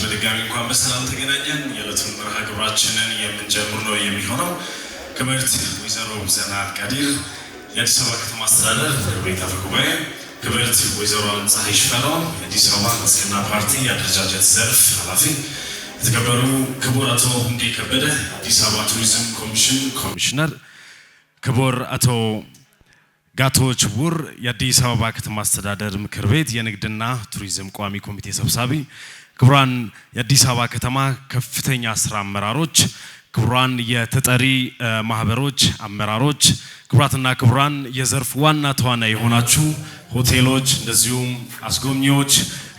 በድጋሚ እንኳን በሰላም ተገናኘን። የዕለቱን መርሃ ግብራችንን የምንጀምር ነው የሚሆነው። ክብርት ወይዘሮ ዘናብ ቀዲር የአዲስ አበባ ከተማ አስተዳደር ምክር ቤት አፈ ጉባኤ፣ ክብርት ወይዘሮ ፀሐይ ሽፈራው የአዲስ አበባ ብልጽግና ፓርቲ የአደረጃጀት ዘርፍ ኃላፊ፣ የተከበሩ ክቡር አቶ ሁንዴ ከበደ የአዲስ አበባ ቱሪዝም ኮሚሽን ኮሚሽነር፣ ክቡር አቶ ጋቶ ችቡር የአዲስ አበባ ከተማ አስተዳደር ምክር ቤት የንግድና ቱሪዝም ቋሚ ኮሚቴ ሰብሳቢ፣ ክቡራን የአዲስ አበባ ከተማ ከፍተኛ ስራ አመራሮች፣ ክቡራን የተጠሪ ማህበሮች አመራሮች፣ ክቡራትና ክቡራን የዘርፍ ዋና ተዋናይ የሆናችሁ ሆቴሎች፣ እንደዚሁም አስጎብኚዎች፣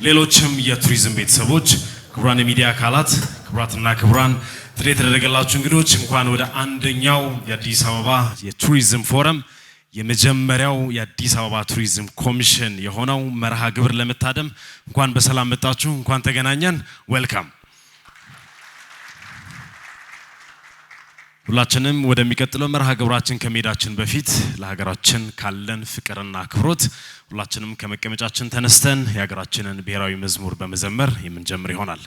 ሌሎችም የቱሪዝም ቤተሰቦች፣ ክቡራን የሚዲያ አካላት፣ ክቡራትና ክቡራን ጥሪ የተደረገላችሁ እንግዶች እንኳን ወደ አንደኛው የአዲስ አበባ የቱሪዝም ፎረም የመጀመሪያው የአዲስ አበባ ቱሪዝም ኮሚሽን የሆነው መርሃ ግብር ለመታደም እንኳን በሰላም መጣችሁ፣ እንኳን ተገናኘን። ዌልካም። ሁላችንም ወደሚቀጥለው መርሃ ግብራችን ከመሄዳችን በፊት ለሀገራችን ካለን ፍቅርና አክብሮት ሁላችንም ከመቀመጫችን ተነስተን የሀገራችንን ብሔራዊ መዝሙር በመዘመር የምንጀምር ይሆናል።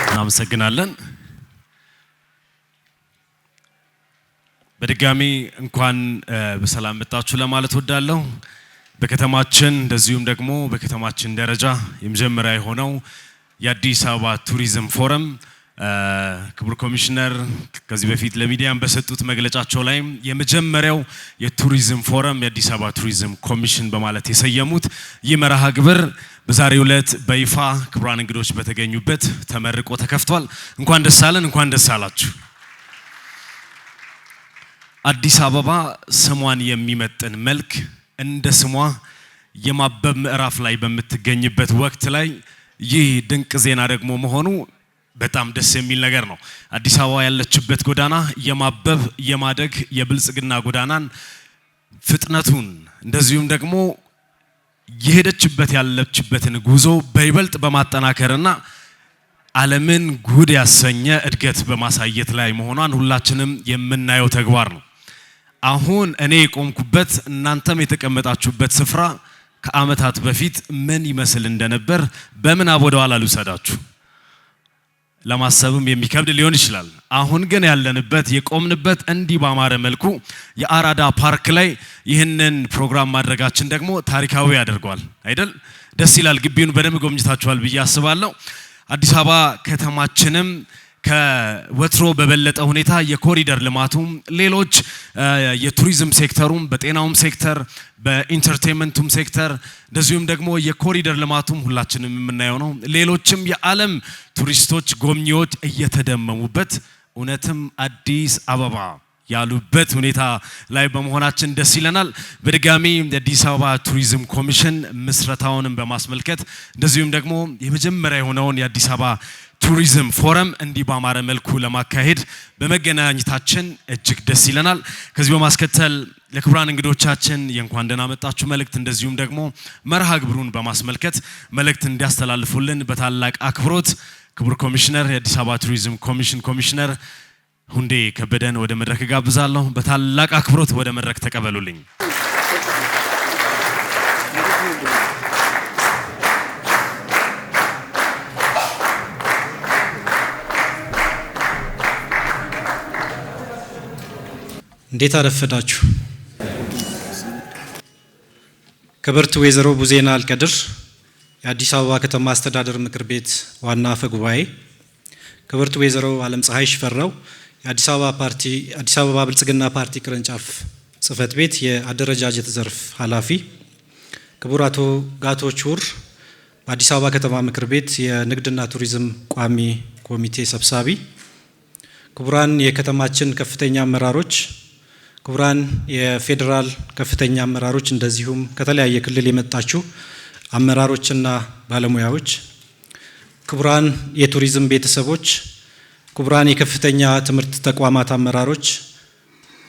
እናመሰግናለን። በድጋሚ እንኳን በሰላም መጣችሁ ለማለት ወዳለሁ። በከተማችን እንደዚሁም ደግሞ በከተማችን ደረጃ የመጀመሪያ የሆነው የአዲስ አበባ ቱሪዝም ፎረም ክቡር ኮሚሽነር ከዚህ በፊት ለሚዲያም በሰጡት መግለጫቸው ላይ የመጀመሪያው የቱሪዝም ፎረም የአዲስ አበባ ቱሪዝም ኮሚሽን በማለት የሰየሙት ይህ መርሃ ግብር በዛሬው ዕለት በይፋ ክቡራን እንግዶች በተገኙበት ተመርቆ ተከፍቷል። እንኳን ደስ አለን፣ እንኳን ደስ አላችሁ። አዲስ አበባ ስሟን የሚመጥን መልክ እንደ ስሟ የማበብ ምዕራፍ ላይ በምትገኝበት ወቅት ላይ ይህ ድንቅ ዜና ደግሞ መሆኑ በጣም ደስ የሚል ነገር ነው። አዲስ አበባ ያለችበት ጎዳና የማበብ የማደግ የብልጽግና ጎዳናን ፍጥነቱን እንደዚሁም ደግሞ የሄደችበት ያለችበትን ጉዞ በይበልጥ በማጠናከርና ዓለምን ጉድ ያሰኘ እድገት በማሳየት ላይ መሆኗን ሁላችንም የምናየው ተግባር ነው። አሁን እኔ የቆምኩበት እናንተም የተቀመጣችሁበት ስፍራ ከዓመታት በፊት ምን ይመስል እንደነበር በምናብ ወደ ኋላ ልውሰዳችሁ። ለማሰብም የሚከብድ ሊሆን ይችላል። አሁን ግን ያለንበት የቆምንበት እንዲህ ባማረ መልኩ የአራዳ ፓርክ ላይ ይህንን ፕሮግራም ማድረጋችን ደግሞ ታሪካዊ ያደርገዋል አይደል? ደስ ይላል። ግቢውን በደንብ ጎብኝታችኋል ብዬ አስባለሁ። አዲስ አበባ ከተማችንም ከወትሮ በበለጠ ሁኔታ የኮሪደር ልማቱም ሌሎች የቱሪዝም ሴክተሩም በጤናውም ሴክተር በኢንተርቴይንመንቱም ሴክተር እንደዚሁም ደግሞ የኮሪደር ልማቱም ሁላችንም የምናየው ነው። ሌሎችም የዓለም ቱሪስቶች ጎብኚዎች እየተደመሙበት እውነትም አዲስ አበባ ያሉበት ሁኔታ ላይ በመሆናችን ደስ ይለናል። በድጋሚ የአዲስ አበባ ቱሪዝም ኮሚሽን ምስረታውንም በማስመልከት እንደዚሁም ደግሞ የመጀመሪያ የሆነውን የአዲስ አበባ ቱሪዝም ፎረም እንዲህ ባማረ መልኩ ለማካሄድ በመገናኘታችን እጅግ ደስ ይለናል። ከዚህ በማስከተል ለክቡራን እንግዶቻችን የእንኳን ደህና መጣችሁ መልእክት እንደዚሁም ደግሞ መርሃ ግብሩን በማስመልከት መልእክት እንዲያስተላልፉልን በታላቅ አክብሮት ክቡር ኮሚሽነር የአዲስ አበባ ቱሪዝም ኮሚሽን ኮሚሽነር ሁንዴ ከበደን ወደ መድረክ ጋብዛለሁ። በታላቅ አክብሮት ወደ መድረክ ተቀበሉልኝ። እንዴት አረፈዳችሁ? ክብርት ወይዘሮ ቡዜና አልቀድር የአዲስ አበባ ከተማ አስተዳደር ምክር ቤት ዋና አፈ ጉባኤ፣ ክብርት ወይዘሮ ዓለም ፀሐይ ሽፈራው የአዲስ አበባ ብልጽግና ፓርቲ ቅርንጫፍ ጽህፈት ቤት የአደረጃጀት ዘርፍ ኃላፊ፣ ክቡር አቶ ጋቶ ቹር በአዲስ አበባ ከተማ ምክር ቤት የንግድና ቱሪዝም ቋሚ ኮሚቴ ሰብሳቢ፣ ክቡራን የከተማችን ከፍተኛ አመራሮች፣ ክቡራን የፌዴራል ከፍተኛ አመራሮች እንደዚሁም ከተለያየ ክልል የመጣችሁ አመራሮችና ባለሙያዎች፣ ክቡራን የቱሪዝም ቤተሰቦች፣ ክቡራን የከፍተኛ ትምህርት ተቋማት አመራሮች፣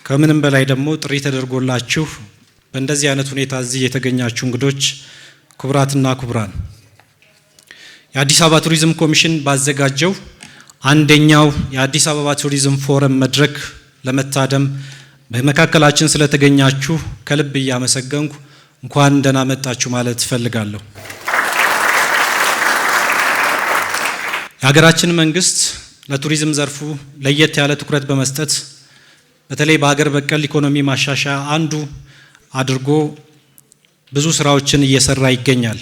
ከምንም በላይ ደግሞ ጥሪ ተደርጎላችሁ በእንደዚህ አይነት ሁኔታ እዚህ የተገኛችሁ እንግዶች፣ ክቡራትና ክቡራን፣ የአዲስ አበባ ቱሪዝም ኮሚሽን ባዘጋጀው አንደኛው የአዲስ አበባ ቱሪዝም ፎረም መድረክ ለመታደም በመካከላችን ስለተገኛችሁ ከልብ እያመሰገንኩ እንኳን ደህና መጣችሁ ማለት እፈልጋለሁ። የሀገራችን መንግስት ለቱሪዝም ዘርፉ ለየት ያለ ትኩረት በመስጠት በተለይ በሀገር በቀል ኢኮኖሚ ማሻሻያ አንዱ አድርጎ ብዙ ስራዎችን እየሰራ ይገኛል።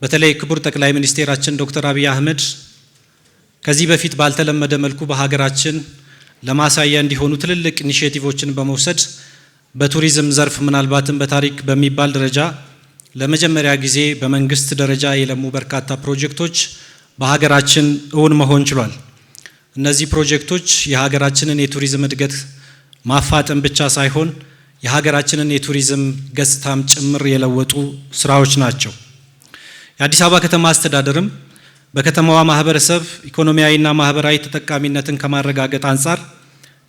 በተለይ ክቡር ጠቅላይ ሚኒስቴራችን ዶክተር አብይ አህመድ ከዚህ በፊት ባልተለመደ መልኩ በሀገራችን ለማሳያ እንዲሆኑ ትልልቅ ኢኒሼቲቮችን በመውሰድ በቱሪዝም ዘርፍ ምናልባትም በታሪክ በሚባል ደረጃ ለመጀመሪያ ጊዜ በመንግስት ደረጃ የለሙ በርካታ ፕሮጀክቶች በሀገራችን እውን መሆን ችሏል። እነዚህ ፕሮጀክቶች የሀገራችንን የቱሪዝም እድገት ማፋጠን ብቻ ሳይሆን የሀገራችንን የቱሪዝም ገጽታም ጭምር የለወጡ ስራዎች ናቸው። የአዲስ አበባ ከተማ አስተዳደርም በከተማዋ ማህበረሰብ ኢኮኖሚያዊና ማህበራዊ ተጠቃሚነትን ከማረጋገጥ አንጻር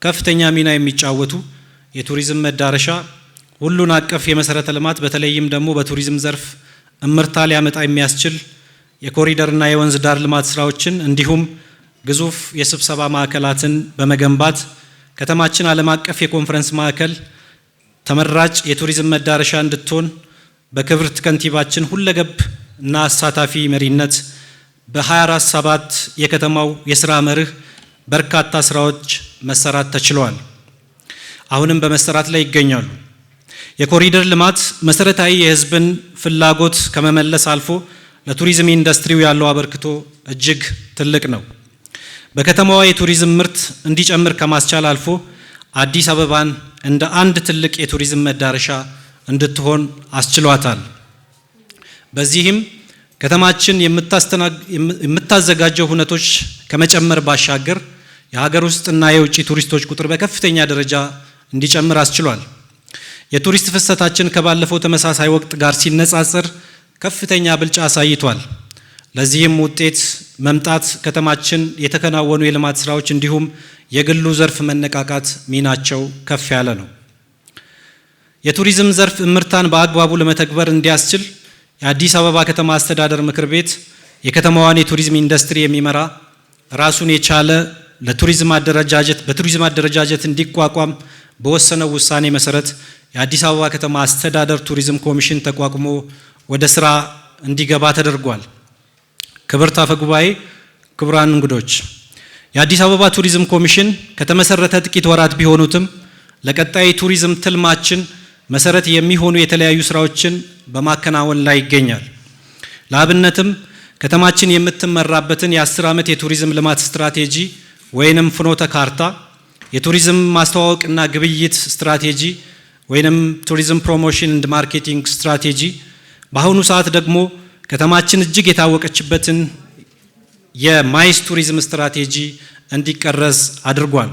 ከፍተኛ ሚና የሚጫወቱ የቱሪዝም መዳረሻ ሁሉን አቀፍ የመሰረተ ልማት በተለይም ደግሞ በቱሪዝም ዘርፍ እምርታ ሊያመጣ የሚያስችል የኮሪደርና የወንዝ ዳር ልማት ስራዎችን እንዲሁም ግዙፍ የስብሰባ ማዕከላትን በመገንባት ከተማችን ዓለም አቀፍ የኮንፈረንስ ማዕከል ተመራጭ የቱሪዝም መዳረሻ እንድትሆን በክብርት ከንቲባችን ሁለገብ እና አሳታፊ መሪነት በ24/7 የከተማው የስራ መርህ በርካታ ስራዎች መሰራት ተችሏል። አሁንም በመሰራት ላይ ይገኛሉ። የኮሪደር ልማት መሰረታዊ የህዝብን ፍላጎት ከመመለስ አልፎ ለቱሪዝም ኢንዱስትሪው ያለው አበርክቶ እጅግ ትልቅ ነው። በከተማዋ የቱሪዝም ምርት እንዲጨምር ከማስቻል አልፎ አዲስ አበባን እንደ አንድ ትልቅ የቱሪዝም መዳረሻ እንድትሆን አስችሏታል። በዚህም ከተማችን የምታዘጋጀው ሁነቶች ከመጨመር ባሻገር የሀገር ውስጥና የውጭ ቱሪስቶች ቁጥር በከፍተኛ ደረጃ እንዲጨምር አስችሏል። የቱሪስት ፍሰታችን ከባለፈው ተመሳሳይ ወቅት ጋር ሲነጻጸር ከፍተኛ ብልጫ አሳይቷል። ለዚህም ውጤት መምጣት ከተማችን የተከናወኑ የልማት ስራዎች እንዲሁም የግሉ ዘርፍ መነቃቃት ሚናቸው ከፍ ያለ ነው። የቱሪዝም ዘርፍ እምርታን በአግባቡ ለመተግበር እንዲያስችል የአዲስ አበባ ከተማ አስተዳደር ምክር ቤት የከተማዋን የቱሪዝም ኢንዱስትሪ የሚመራ ራሱን የቻለ በቱሪዝም አደረጃጀት እንዲቋቋም በወሰነው ውሳኔ መሰረት የአዲስ አበባ ከተማ አስተዳደር ቱሪዝም ኮሚሽን ተቋቁሞ ወደ ስራ እንዲገባ ተደርጓል። ክብርት አፈ ጉባኤ፣ ክቡራን እንግዶች፣ የአዲስ አበባ ቱሪዝም ኮሚሽን ከተመሰረተ ጥቂት ወራት ቢሆኑትም ለቀጣይ ቱሪዝም ትልማችን መሰረት የሚሆኑ የተለያዩ ስራዎችን በማከናወን ላይ ይገኛል። ለአብነትም ከተማችን የምትመራበትን የ10 ዓመት የቱሪዝም ልማት ስትራቴጂ ወይንም ፍኖተ ካርታ፣ የቱሪዝም ማስተዋወቅና ግብይት ስትራቴጂ ወይንም ቱሪዝም ፕሮሞሽን ኤንድ ማርኬቲንግ ስትራቴጂ፣ በአሁኑ ሰዓት ደግሞ ከተማችን እጅግ የታወቀችበትን የማይስ ቱሪዝም ስትራቴጂ እንዲቀረጽ አድርጓል።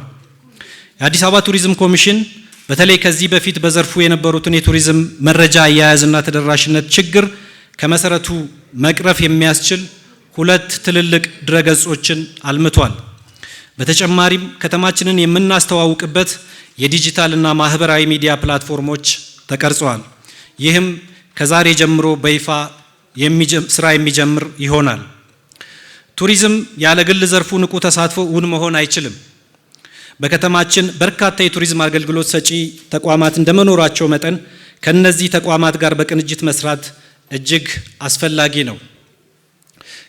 የአዲስ አበባ ቱሪዝም ኮሚሽን በተለይ ከዚህ በፊት በዘርፉ የነበሩትን የቱሪዝም መረጃ አያያዝና ተደራሽነት ችግር ከመሰረቱ መቅረፍ የሚያስችል 2 ትልልቅ ድረገጾችን አልምቷል። በተጨማሪም ከተማችንን የምናስተዋውቅበት የዲጂታልና ማህበራዊ ሚዲያ ፕላትፎርሞች ተቀርጸዋል። ይህም ከዛሬ ጀምሮ በይፋ ስራ የሚጀምር ይሆናል። ቱሪዝም ያለ ግል ዘርፉ ንቁ ተሳትፎ እውን መሆን አይችልም። በከተማችን በርካታ የቱሪዝም አገልግሎት ሰጪ ተቋማት እንደመኖራቸው መጠን ከነዚህ ተቋማት ጋር በቅንጅት መስራት እጅግ አስፈላጊ ነው።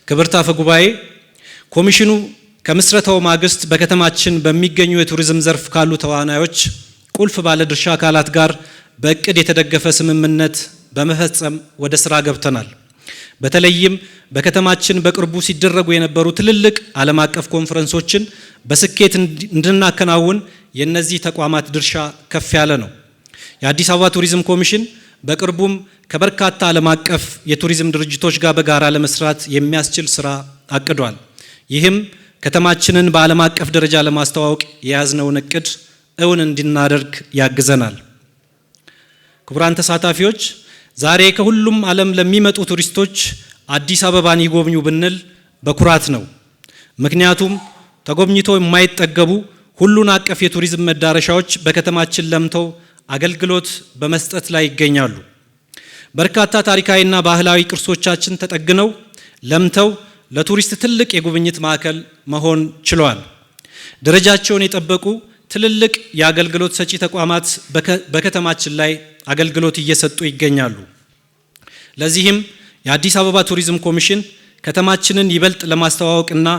ክብርት አፈ ጉባኤ፣ ኮሚሽኑ ከምስረታው ማግስት በከተማችን በሚገኙ የቱሪዝም ዘርፍ ካሉ ተዋናዮች ቁልፍ ባለድርሻ አካላት ጋር በእቅድ የተደገፈ ስምምነት በመፈጸም ወደ ስራ ገብተናል። በተለይም በከተማችን በቅርቡ ሲደረጉ የነበሩ ትልልቅ ዓለም አቀፍ ኮንፈረንሶችን በስኬት እንድናከናውን የነዚህ ተቋማት ድርሻ ከፍ ያለ ነው። የአዲስ አበባ ቱሪዝም ኮሚሽን በቅርቡም ከበርካታ ዓለም አቀፍ የቱሪዝም ድርጅቶች ጋር በጋራ ለመስራት የሚያስችል ስራ አቅዷል። ይህም ከተማችንን በዓለም አቀፍ ደረጃ ለማስተዋወቅ የያዝነውን እቅድ እውን እንድናደርግ ያግዘናል። ክቡራን ተሳታፊዎች፣ ዛሬ ከሁሉም ዓለም ለሚመጡ ቱሪስቶች አዲስ አበባን ይጎብኙ ብንል በኩራት ነው። ምክንያቱም ተጎብኝቶ የማይጠገቡ ሁሉን አቀፍ የቱሪዝም መዳረሻዎች በከተማችን ለምተው አገልግሎት በመስጠት ላይ ይገኛሉ። በርካታ ታሪካዊና ባህላዊ ቅርሶቻችን ተጠግነው ለምተው ለቱሪስት ትልቅ የጉብኝት ማዕከል መሆን ችለዋል። ደረጃቸውን የጠበቁ ትልልቅ የአገልግሎት ሰጪ ተቋማት በከተማችን ላይ አገልግሎት እየሰጡ ይገኛሉ። ለዚህም የአዲስ አበባ ቱሪዝም ኮሚሽን ከተማችንን ይበልጥ ለማስተዋወቅና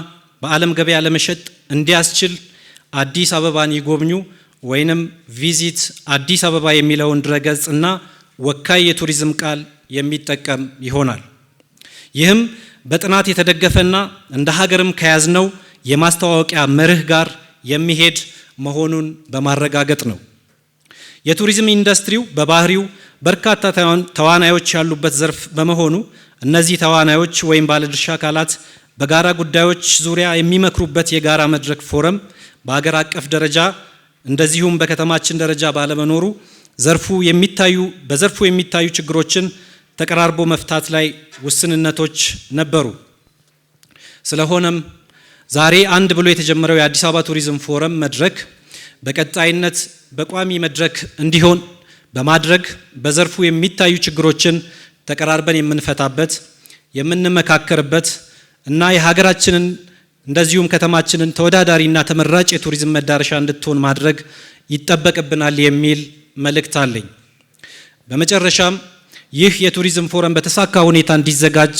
በዓለም ገበያ ለመሸጥ እንዲያስችል አዲስ አበባን ይጎብኙ ወይንም ቪዚት አዲስ አበባ የሚለውን ድረገጽ እና ወካይ የቱሪዝም ቃል የሚጠቀም ይሆናል። ይህም በጥናት የተደገፈና እንደ ሀገርም ከያዝነው የማስተዋወቂያ መርህ ጋር የሚሄድ መሆኑን በማረጋገጥ ነው። የቱሪዝም ኢንዱስትሪው በባህሪው በርካታ ተዋናዮች ያሉበት ዘርፍ በመሆኑ እነዚህ ተዋናዮች ወይም ባለድርሻ አካላት በጋራ ጉዳዮች ዙሪያ የሚመክሩበት የጋራ መድረክ ፎረም በአገር አቀፍ ደረጃ እንደዚሁም በከተማችን ደረጃ ባለመኖሩ በዘርፉ የሚታዩ ችግሮችን ተቀራርቦ መፍታት ላይ ውስንነቶች ነበሩ። ስለሆነም ዛሬ አንድ ብሎ የተጀመረው የአዲስ አበባ ቱሪዝም ፎረም መድረክ በቀጣይነት በቋሚ መድረክ እንዲሆን በማድረግ በዘርፉ የሚታዩ ችግሮችን ተቀራርበን የምንፈታበት፣ የምንመካከርበት እና የሀገራችንን እንደዚሁም ከተማችንን ተወዳዳሪና ተመራጭ የቱሪዝም መዳረሻ እንድትሆን ማድረግ ይጠበቅብናል የሚል መልእክት አለኝ። በመጨረሻም ይህ የቱሪዝም ፎረም በተሳካ ሁኔታ እንዲዘጋጅ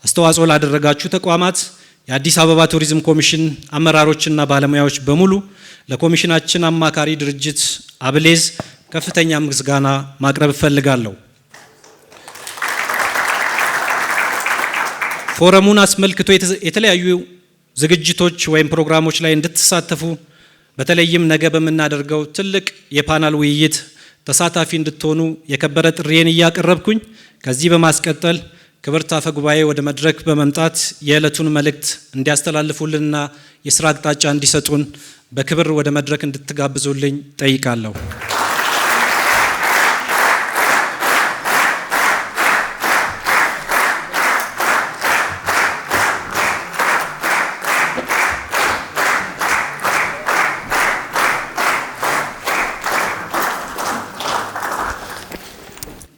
አስተዋጽኦ ላደረጋችሁ ተቋማት፣ የአዲስ አበባ ቱሪዝም ኮሚሽን አመራሮችና ባለሙያዎች በሙሉ ለኮሚሽናችን አማካሪ ድርጅት አብሌዝ ከፍተኛ ምስጋና ማቅረብ እፈልጋለሁ። ፎረሙን አስመልክቶ የተለያዩ ዝግጅቶች ወይም ፕሮግራሞች ላይ እንድትሳተፉ በተለይም ነገ በምናደርገው ትልቅ የፓናል ውይይት ተሳታፊ እንድትሆኑ የከበረ ጥሪዬን እያቀረብኩኝ ከዚህ በማስቀጠል ክብርት አፈ ጉባኤ ወደ መድረክ በመምጣት የዕለቱን መልእክት እንዲያስተላልፉልንና የስራ አቅጣጫ እንዲሰጡን በክብር ወደ መድረክ እንድትጋብዙልኝ ጠይቃለሁ።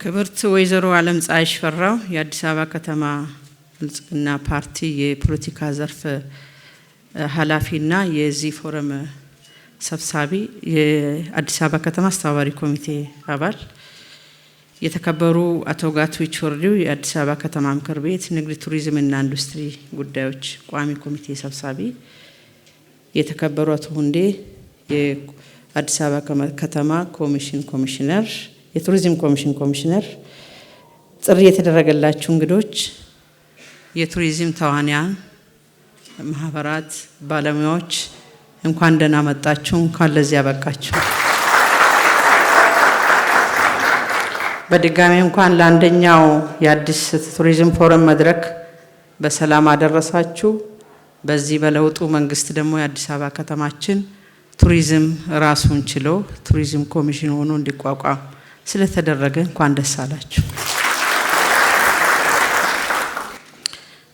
ክብርት ወይዘሮ ዓለምፀሐይ ሽፈራው የአዲስ አበባ ከተማ ብልጽግና ፓርቲ የፖለቲካ ዘርፍ ኃላፊና የዚህ ፎረም ሰብሳቢ፣ የአዲስ አበባ ከተማ አስተባባሪ ኮሚቴ አባል፣ የተከበሩ አቶ ጋትዊች ወርዲው የአዲስ አበባ ከተማ ምክር ቤት ንግድ ቱሪዝምና ኢንዱስትሪ ጉዳዮች ቋሚ ኮሚቴ ሰብሳቢ፣ የተከበሩ አቶ ሁንዴ የአዲስ አበባ ከተማ ኮሚሽን ኮሚሽነር፣ የቱሪዝም ኮሚሽን ኮሚሽነር፣ ጥሪ የተደረገላችሁ እንግዶች፣ የቱሪዝም ተዋንያን ማህበራት ባለሙያዎች እንኳን ደህና መጣችሁ፣ እንኳን ለዚህ ያበቃችሁ። በድጋሚ እንኳን ለአንደኛው የአዲስ ቱሪዝም ፎረም መድረክ በሰላም አደረሳችሁ። በዚህ በለውጡ መንግስት ደግሞ የአዲስ አበባ ከተማችን ቱሪዝም ራሱን ችሎ ቱሪዝም ኮሚሽን ሆኖ እንዲቋቋም ስለተደረገ እንኳን ደስ አላችሁ።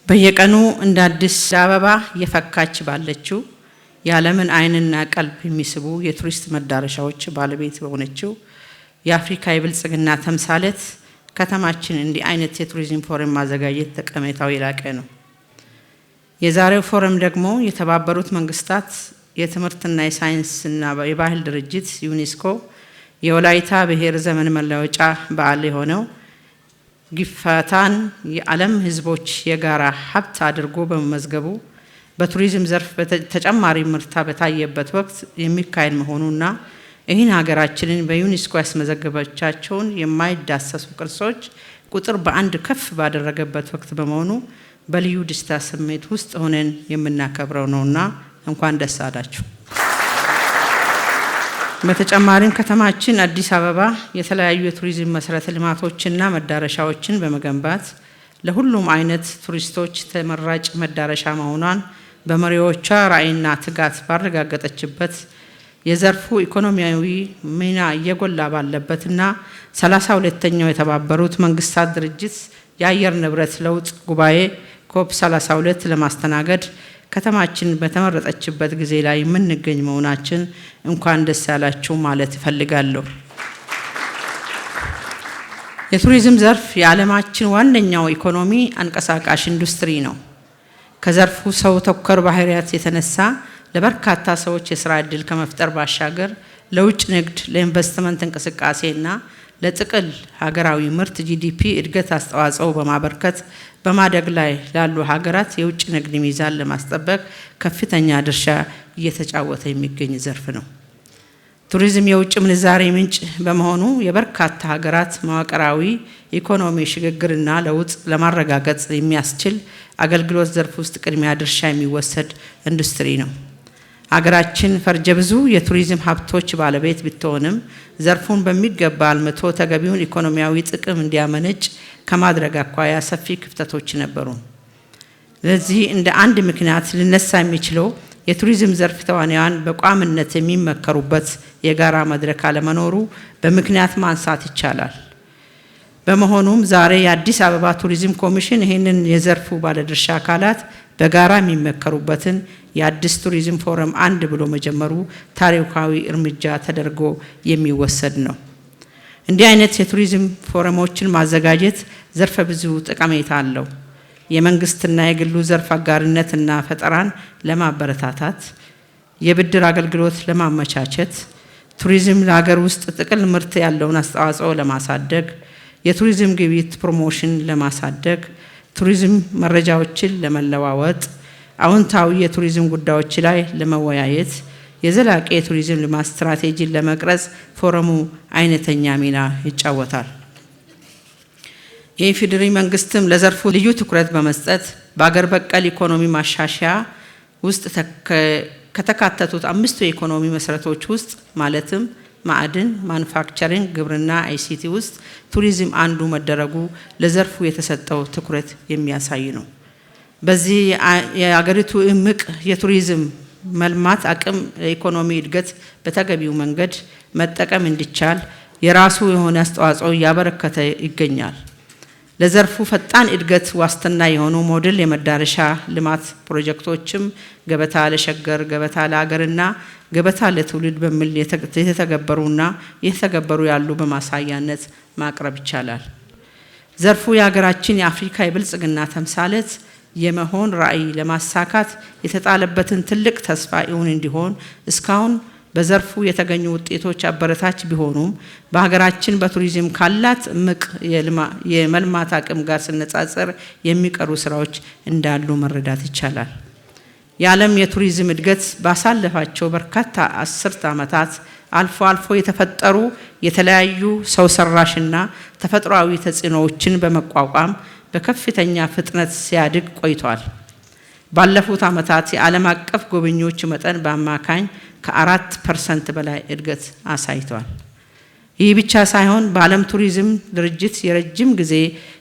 በየቀኑ እንደ አዲስ አበባ የፈካች ባለችው የዓለምን ዓይንና ቀልብ የሚስቡ የቱሪስት መዳረሻዎች ባለቤት በሆነችው የአፍሪካ የብልጽግና ተምሳሌት ከተማችን እንዲህ አይነት የቱሪዝም ፎረም ማዘጋጀት ጠቀሜታው የላቀ ነው። የዛሬው ፎረም ደግሞ የተባበሩት መንግስታት የትምህርትና የሳይንስና የባህል ድርጅት ዩኔስኮ የወላይታ ብሔር ዘመን መለወጫ በዓል የሆነው ጊፋታን የዓለም ህዝቦች የጋራ ሀብት አድርጎ በመመዝገቡ በቱሪዝም ዘርፍ ተጨማሪ ምርታ በታየበት ወቅት የሚካሄድ መሆኑና ይህን ሀገራችንን በዩኔስኮ ያስመዘገበቻቸውን የማይዳሰሱ ቅርሶች ቁጥር በአንድ ከፍ ባደረገበት ወቅት በመሆኑ በልዩ ደስታ ስሜት ውስጥ ሆነን የምናከብረው ነውና እንኳን ደስ አላችሁ። በተጨማሪም ከተማችን አዲስ አበባ የተለያዩ የቱሪዝም መሰረተ ልማቶችና መዳረሻዎችን በመገንባት ለሁሉም አይነት ቱሪስቶች ተመራጭ መዳረሻ መሆኗን በመሪዎቿ ራዕይና ትጋት ባረጋገጠችበት የዘርፉ ኢኮኖሚያዊ ሚና እየጎላ ባለበትና 32ኛው የተባበሩት መንግስታት ድርጅት የአየር ንብረት ለውጥ ጉባኤ ኮፕ 32 ለማስተናገድ ከተማችን በተመረጠችበት ጊዜ ላይ የምንገኝ መሆናችን እንኳን ደስ ያላችሁ ማለት እፈልጋለሁ። የቱሪዝም ዘርፍ የዓለማችን ዋነኛው ኢኮኖሚ አንቀሳቃሽ ኢንዱስትሪ ነው። ከዘርፉ ሰው ተኮር ባህሪያት የተነሳ ለበርካታ ሰዎች የሥራ ዕድል ከመፍጠር ባሻገር ለውጭ ንግድ፣ ለኢንቨስትመንት እንቅስቃሴና ለጥቅል ሀገራዊ ምርት ጂዲፒ እድገት አስተዋጽኦ በማበርከት በማደግ ላይ ላሉ ሀገራት የውጭ ንግድ ሚዛን ለማስጠበቅ ከፍተኛ ድርሻ እየተጫወተ የሚገኝ ዘርፍ ነው። ቱሪዝም የውጭ ምንዛሬ ምንጭ በመሆኑ የበርካታ ሀገራት መዋቅራዊ ኢኮኖሚ ሽግግርና ለውጥ ለማረጋገጥ የሚያስችል አገልግሎት ዘርፍ ውስጥ ቅድሚያ ድርሻ የሚወሰድ ኢንዱስትሪ ነው። ሀገራችን ፈርጀ ብዙ የቱሪዝም ሀብቶች ባለቤት ብትሆንም ዘርፉን በሚገባ አልምቶ ተገቢውን ኢኮኖሚያዊ ጥቅም እንዲያመነጭ ከማድረግ አኳያ ሰፊ ክፍተቶች ነበሩ። ለዚህ እንደ አንድ ምክንያት ሊነሳ የሚችለው የቱሪዝም ዘርፍ ተዋናያን በቋምነት የሚመከሩበት የጋራ መድረክ አለመኖሩ በምክንያት ማንሳት ይቻላል። በመሆኑም ዛሬ የአዲስ አበባ ቱሪዝም ኮሚሽን ይህንን የዘርፉ ባለድርሻ አካላት በጋራ የሚመከሩበትን የአዲስ ቱሪዝም ፎረም አንድ ብሎ መጀመሩ ታሪካዊ እርምጃ ተደርጎ የሚወሰድ ነው። እንዲህ አይነት የቱሪዝም ፎረሞችን ማዘጋጀት ዘርፈ ብዙ ጠቀሜታ አለው። የመንግስትና የግሉ ዘርፍ አጋርነትና ፈጠራን ለማበረታታት፣ የብድር አገልግሎት ለማመቻቸት፣ ቱሪዝም ለሀገር ውስጥ ጥቅል ምርት ያለውን አስተዋጽኦ ለማሳደግ፣ የቱሪዝም ግብይት ፕሮሞሽን ለማሳደግ፣ ቱሪዝም መረጃዎችን ለመለዋወጥ፣ አዎንታዊ የቱሪዝም ጉዳዮች ላይ ለመወያየት፣ የዘላቂ የቱሪዝም ልማት ስትራቴጂን ለመቅረጽ ፎረሙ አይነተኛ ሚና ይጫወታል። የኢፌዴሪ መንግስትም ለዘርፉ ልዩ ትኩረት በመስጠት በአገር በቀል ኢኮኖሚ ማሻሻያ ውስጥ ከተካተቱት 5 የኢኮኖሚ መሰረቶች ውስጥ ማለትም ማዕድን፣ ማኑፋክቸሪንግ፣ ግብርና፣ አይሲቲ ውስጥ ቱሪዝም አንዱ መደረጉ ለዘርፉ የተሰጠው ትኩረት የሚያሳይ ነው። በዚህ የአገሪቱ እምቅ የቱሪዝም መልማት አቅም ለኢኮኖሚ እድገት በተገቢው መንገድ መጠቀም እንዲቻል የራሱ የሆነ አስተዋጽኦ እያበረከተ ይገኛል። ለዘርፉ ፈጣን እድገት ዋስትና የሆኑ ሞዴል የመዳረሻ ልማት ፕሮጀክቶችም ገበታ ለሸገር፣ ገበታ ለሀገርና ገበታ ለትውልድ በሚል የተተገበሩና የተተገበሩ ያሉ በማሳያነት ማቅረብ ይቻላል። ዘርፉ የሀገራችን የአፍሪካ የብልጽግና ተምሳሌት የመሆን ራዕይ ለማሳካት የተጣለበትን ትልቅ ተስፋ እውን እንዲሆን እስካሁን በዘርፉ የተገኙ ውጤቶች አበረታች ቢሆኑም በሀገራችን በቱሪዝም ካላት እምቅ የመልማት አቅም ጋር ሲነጻጸር የሚቀሩ ስራዎች እንዳሉ መረዳት ይቻላል። የዓለም የቱሪዝም እድገት ባሳለፋቸው በርካታ አስርት ዓመታት አልፎ አልፎ የተፈጠሩ የተለያዩ ሰው ሰራሽና ተፈጥሯዊ ተጽዕኖዎችን በመቋቋም በከፍተኛ ፍጥነት ሲያድግ ቆይቷል። ባለፉት ዓመታት የዓለም አቀፍ ጎብኚዎች መጠን በአማካኝ ከ4% በላይ እድገት አሳይቷል። ይህ ብቻ ሳይሆን በዓለም ቱሪዝም ድርጅት የረጅም ጊዜ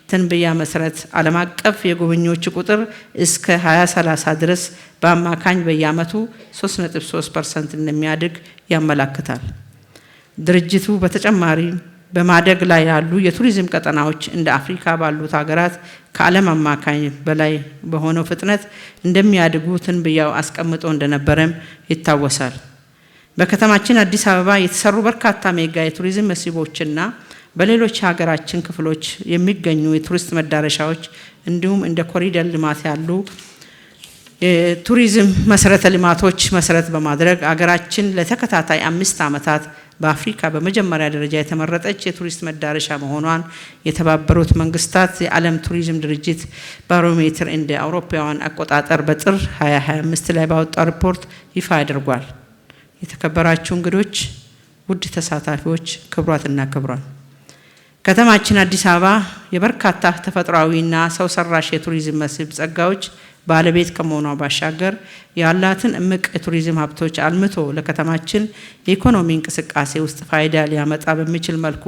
ትንበያ መሰረት ዓለም አቀፍ የጎብኚዎች ቁጥር እስከ 2030 ድረስ በአማካኝ በየዓመቱ 3.3% እንደሚያድግ ያመለክታል። ድርጅቱ በተጨማሪ በማደግ ላይ ያሉ የቱሪዝም ቀጠናዎች እንደ አፍሪካ ባሉት ሀገራት ከዓለም አማካኝ በላይ በሆነው ፍጥነት እንደሚያድጉ ትንበያው አስቀምጦ እንደነበረም ይታወሳል። በከተማችን አዲስ አበባ የተሰሩ በርካታ ሜጋ የቱሪዝም መስህቦችና በሌሎች ሀገራችን ክፍሎች የሚገኙ የቱሪስት መዳረሻዎች እንዲሁም እንደ ኮሪደር ልማት ያሉ የቱሪዝም መሰረተ ልማቶች መሰረት በማድረግ አገራችን ለተከታታይ 5 ዓመታት በአፍሪካ በመጀመሪያ ደረጃ የተመረጠች የቱሪስት መዳረሻ መሆኗን የተባበሩት መንግስታት የዓለም ቱሪዝም ድርጅት ባሮሜትር እንደ አውሮፓውያን አቆጣጠር በጥር 2025 ላይ ባወጣው ሪፖርት ይፋ አድርጓል። የተከበራችሁ እንግዶች፣ ውድ ተሳታፊዎች፣ ክቡራትና ክቡራን፣ ከተማችን አዲስ አበባ የበርካታ ተፈጥሯዊና ሰው ሰራሽ የቱሪዝም መስህብ ጸጋዎች ባለቤት ከመሆኗ ባሻገር ያላትን እምቅ የቱሪዝም ሀብቶች አልምቶ ለከተማችን የኢኮኖሚ እንቅስቃሴ ውስጥ ፋይዳ ሊያመጣ በሚችል መልኩ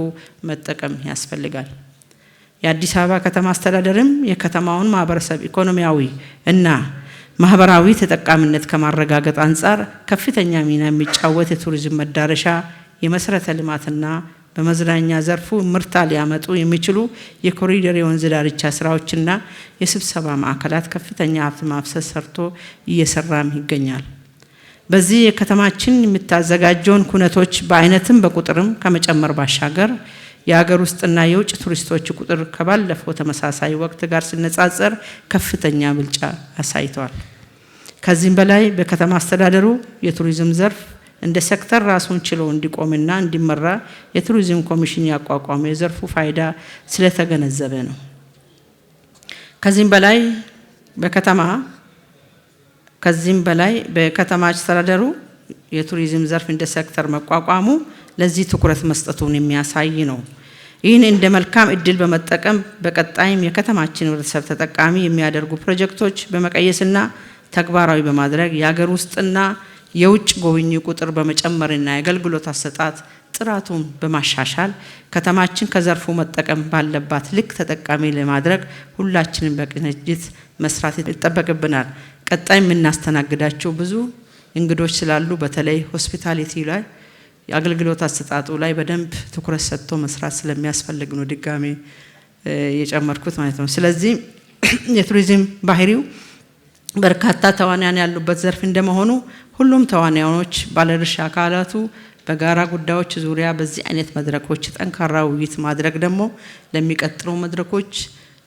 መጠቀም ያስፈልጋል። የአዲስ አበባ ከተማ አስተዳደርም የከተማውን ማህበረሰብ ኢኮኖሚያዊ እና ማህበራዊ ተጠቃሚነት ከማረጋገጥ አንጻር ከፍተኛ ሚና የሚጫወት የቱሪዝም መዳረሻ የመሰረተ ልማትና በመዝናኛ ዘርፉ ምርታ ሊያመጡ የሚችሉ የኮሪደር የወንዝ ዳርቻ ስራዎችና የስብሰባ ማዕከላት ከፍተኛ ሀብት ማፍሰስ ሰርቶ እየሰራም ይገኛል። በዚህ የከተማችን የምታዘጋጀውን ኩነቶች በአይነትም በቁጥርም ከመጨመር ባሻገር የሀገር ውስጥና የውጭ ቱሪስቶች ቁጥር ከባለፈው ተመሳሳይ ወቅት ጋር ሲነጻጸር ከፍተኛ ብልጫ አሳይቷል። ከዚህም በላይ በከተማ አስተዳደሩ የቱሪዝም ዘርፍ እንደ ሴክተር ራሱን ችሎ እንዲቆምና እንዲመራ የቱሪዝም ኮሚሽን ያቋቋመ የዘርፉ ፋይዳ ስለተገነዘበ ነው። ከዚህም በላይ በከተማ አስተዳደሩ የቱሪዝም ዘርፍ እንደ ሴክተር መቋቋሙ ለዚህ ትኩረት መስጠቱን የሚያሳይ ነው። ይህን እንደ መልካም እድል በመጠቀም በቀጣይም የከተማችን ህብረተሰብ ተጠቃሚ የሚያደርጉ ፕሮጀክቶች በመቀየስና ተግባራዊ በማድረግ የሀገር ውስጥና የውጭ ጎብኚ ቁጥር በመጨመርና የአገልግሎት አሰጣጥ ጥራቱን በማሻሻል ከተማችን ከዘርፉ መጠቀም ባለባት ልክ ተጠቃሚ ለማድረግ ሁላችንም በቅንጅት መስራት ይጠበቅብናል። ቀጣይ የምናስተናግዳቸው ብዙ እንግዶች ስላሉ በተለይ ሆስፒታሊቲ ላይ የአገልግሎት አሰጣጡ ላይ በደንብ ትኩረት ሰጥቶ መስራት ስለሚያስፈልግ ነው ድጋሜ የጨመርኩት ማለት ነው። ስለዚህ የቱሪዝም ባህሪው በርካታ ተዋናያን ያሉበት ዘርፍ እንደመሆኑ ሁሉም ተዋናዮች ባለድርሻ አካላቱ በጋራ ጉዳዮች ዙሪያ በዚህ አይነት መድረኮች ጠንካራ ውይይት ማድረግ ደግሞ ለሚቀጥለው መድረኮች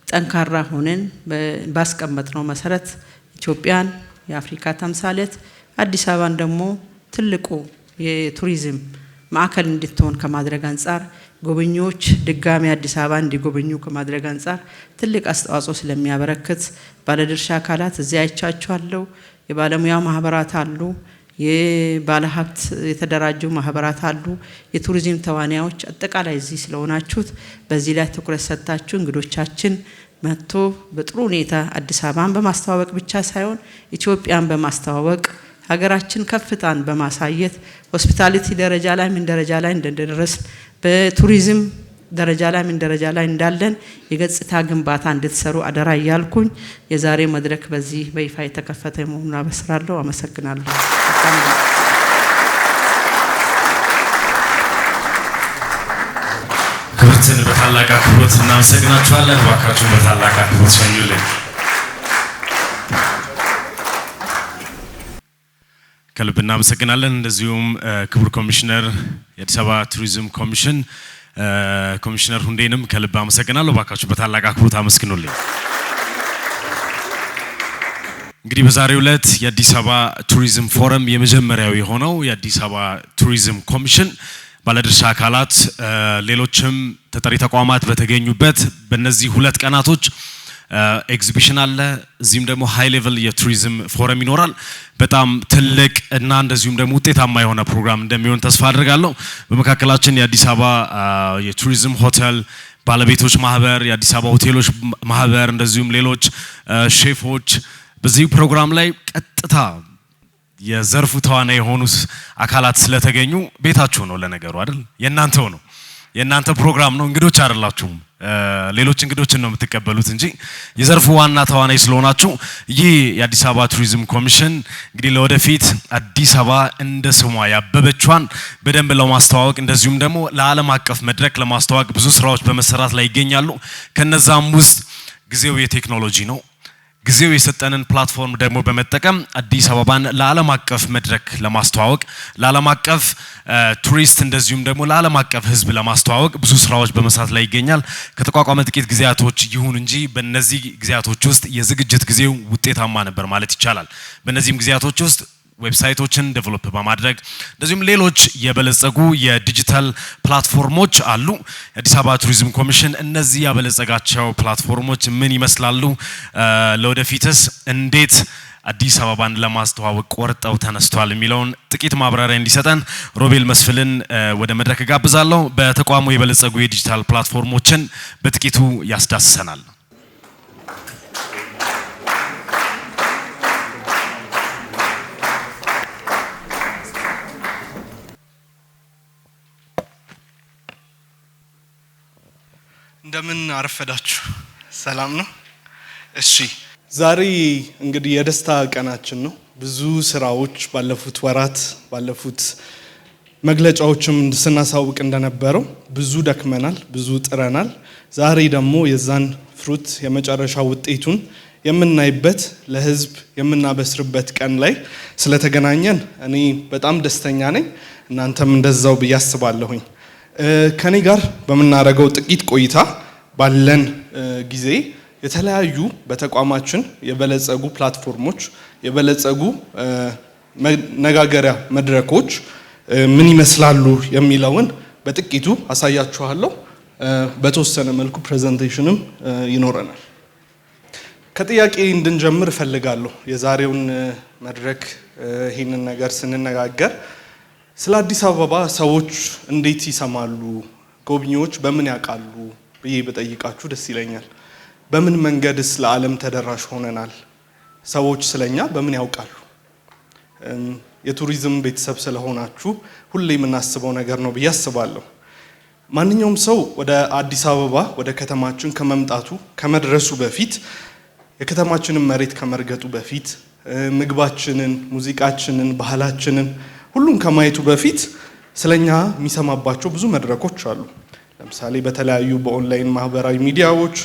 ጠንካራ ሆነን ባስቀመጥነው መሰረት ኢትዮጵያን የአፍሪካ ተምሳሌት አዲስ አበባን ደግሞ ትልቁ የቱሪዝም ማዕከል እንድትሆን ከማድረግ አንጻር ጎብኚዎች ድጋሚ አዲስ አበባ እንዲጎበኙ ከማድረግ አንጻር ትልቅ አስተዋጽኦ ስለሚያበረክት ባለድርሻ አካላት እዚያ አይቻቸዋለሁ። የባለሙያ ማህበራት አሉ፣ የባለሀብት የተደራጁ ማህበራት አሉ፣ የቱሪዝም ተዋናዮች አጠቃላይ እዚህ ስለሆናችሁት በዚህ ላይ ትኩረት ሰጥታችሁ እንግዶቻችን መጥቶ በጥሩ ሁኔታ አዲስ አበባን በማስተዋወቅ ብቻ ሳይሆን ኢትዮጵያን በማስተዋወቅ ሀገራችን ከፍታን በማሳየት ሆስፒታሊቲ ደረጃ ላይ ምን ደረጃ ላይ እንደደረስ በቱሪዝም ደረጃ ላይ ምን ደረጃ ላይ እንዳለን የገጽታ ግንባታ እንድትሰሩ አደራ እያልኩኝ የዛሬ መድረክ በዚህ በይፋ የተከፈተ መሆኑን አበስራለሁ። አመሰግናለሁ። ክብርትን በታላቅ አክብሮት እናመሰግናችኋለን። እባካችሁን በታላቅ አክብሮት ሸኙልን። ከልብ እናመሰግናለን። እንደዚሁም ክቡር ኮሚሽነር የአዲስ አበባ ቱሪዝም ኮሚሽን ኮሚሽነር ሁንዴንም ከልብ አመሰግናለሁ። እባካችሁ በታላቅ አክብሮት አመስግኑልኝ። እንግዲህ በዛሬው ዕለት የአዲስ አበባ ቱሪዝም ፎረም የመጀመሪያው የሆነው የአዲስ አበባ ቱሪዝም ኮሚሽን ባለድርሻ አካላት ሌሎችም ተጠሪ ተቋማት በተገኙበት በእነዚህ 2 ቀናቶች ኤግዚቢሽን አለ። እዚህም ደግሞ ሃይ ሌቭል የቱሪዝም ፎረም ይኖራል። በጣም ትልቅ እና እንደዚሁም ደግሞ ውጤታማ የሆነ ፕሮግራም እንደሚሆን ተስፋ አድርጋለሁ። በመካከላችን የአዲስ አበባ የቱሪዝም ሆቴል ባለቤቶች ማህበር፣ የአዲስ አበባ ሆቴሎች ማህበር እንደዚሁም ሌሎች ሼፎች በዚህ ፕሮግራም ላይ ቀጥታ የዘርፉ ተዋናይ የሆኑ አካላት ስለተገኙ ቤታችሁ ነው ለነገሩ አይደል? የእናንተው ነው፣ የእናንተ ፕሮግራም ነው። እንግዶች አይደላችሁም። ሌሎች እንግዶችን ነው የምትቀበሉት እንጂ የዘርፉ ዋና ተዋናይ ስለሆናችሁ ይህ የአዲስ አበባ ቱሪዝም ኮሚሽን እንግዲህ ለወደፊት አዲስ አበባ እንደ ስሟ ያበበቿን በደንብ ለማስተዋወቅ እንደዚሁም ደግሞ ለዓለም አቀፍ መድረክ ለማስተዋወቅ ብዙ ስራዎች በመሰራት ላይ ይገኛሉ። ከነዛም ውስጥ ጊዜው የቴክኖሎጂ ነው። ጊዜው የሰጠንን ፕላትፎርም ደግሞ በመጠቀም አዲስ አበባን ለዓለም አቀፍ መድረክ ለማስተዋወቅ ለዓለም አቀፍ ቱሪስት እንደዚሁም ደግሞ ለዓለም አቀፍ ህዝብ ለማስተዋወቅ ብዙ ስራዎች በመስራት ላይ ይገኛል። ከተቋቋመ ጥቂት ጊዜያቶች ይሁን እንጂ በእነዚህ ጊዜያቶች ውስጥ የዝግጅት ጊዜው ውጤታማ ነበር ማለት ይቻላል። በእነዚህም ጊዜያቶች ውስጥ ዌብሳይቶችን ዴቨሎፕ በማድረግ እንደዚሁም ሌሎች የበለጸጉ የዲጂታል ፕላትፎርሞች አሉ። የአዲስ አበባ ቱሪዝም ኮሚሽን እነዚህ ያበለጸጋቸው ፕላትፎርሞች ምን ይመስላሉ፣ ለወደፊትስ እንዴት አዲስ አበባን ለማስተዋወቅ ቆርጠው ተነስተዋል የሚለውን ጥቂት ማብራሪያ እንዲሰጠን ሮቤል መስፍልን ወደ መድረክ ጋብዛለሁ። በተቋሙ የበለጸጉ የዲጂታል ፕላትፎርሞችን በጥቂቱ ያስዳስሰናል። እንደምን አረፈዳችሁ? ሰላም ነው? እሺ፣ ዛሬ እንግዲህ የደስታ ቀናችን ነው። ብዙ ስራዎች ባለፉት ወራት ባለፉት መግለጫዎችም ስናሳውቅ እንደነበረው ብዙ ደክመናል፣ ብዙ ጥረናል። ዛሬ ደግሞ የዛን ፍሩት የመጨረሻ ውጤቱን የምናይበት ለህዝብ የምናበስርበት ቀን ላይ ስለተገናኘን እኔ በጣም ደስተኛ ነኝ። እናንተም እንደዛው ብዬ አስባለሁኝ። ከኔ ጋር በመናረገው ጥቂት ቆይታ ባለን ጊዜ የተለያዩ በተቋማችን የበለጸጉ ፕላትፎርሞች የበለጸጉ መነጋገሪያ መድረኮች ምን ይመስላሉ የሚለውን በጥቂቱ አሳያችኋለሁ። በተወሰነ መልኩ ፕሬዘንቴሽንም ይኖረናል። ከጥያቄ እንድንጀምር እፈልጋለሁ። የዛሬውን መድረክ ይህንን ነገር ስንነጋገር ስለ አዲስ አበባ ሰዎች እንዴት ይሰማሉ፣ ጎብኚዎች በምን ያውቃሉ ብዬ በጠይቃችሁ ደስ ይለኛል። በምን መንገድስ ለዓለም ተደራሽ ሆነናል? ሰዎች ስለኛ በምን ያውቃሉ? የቱሪዝም ቤተሰብ ስለሆናችሁ ሁሌ የምናስበው ነገር ነው ብዬ አስባለሁ። ማንኛውም ሰው ወደ አዲስ አበባ ወደ ከተማችን ከመምጣቱ ከመድረሱ በፊት የከተማችንን መሬት ከመርገጡ በፊት ምግባችንን፣ ሙዚቃችንን፣ ባህላችንን ሁሉም ከማየቱ በፊት ስለኛ የሚሰማባቸው ብዙ መድረኮች አሉ። ለምሳሌ በተለያዩ በኦንላይን ማህበራዊ ሚዲያዎች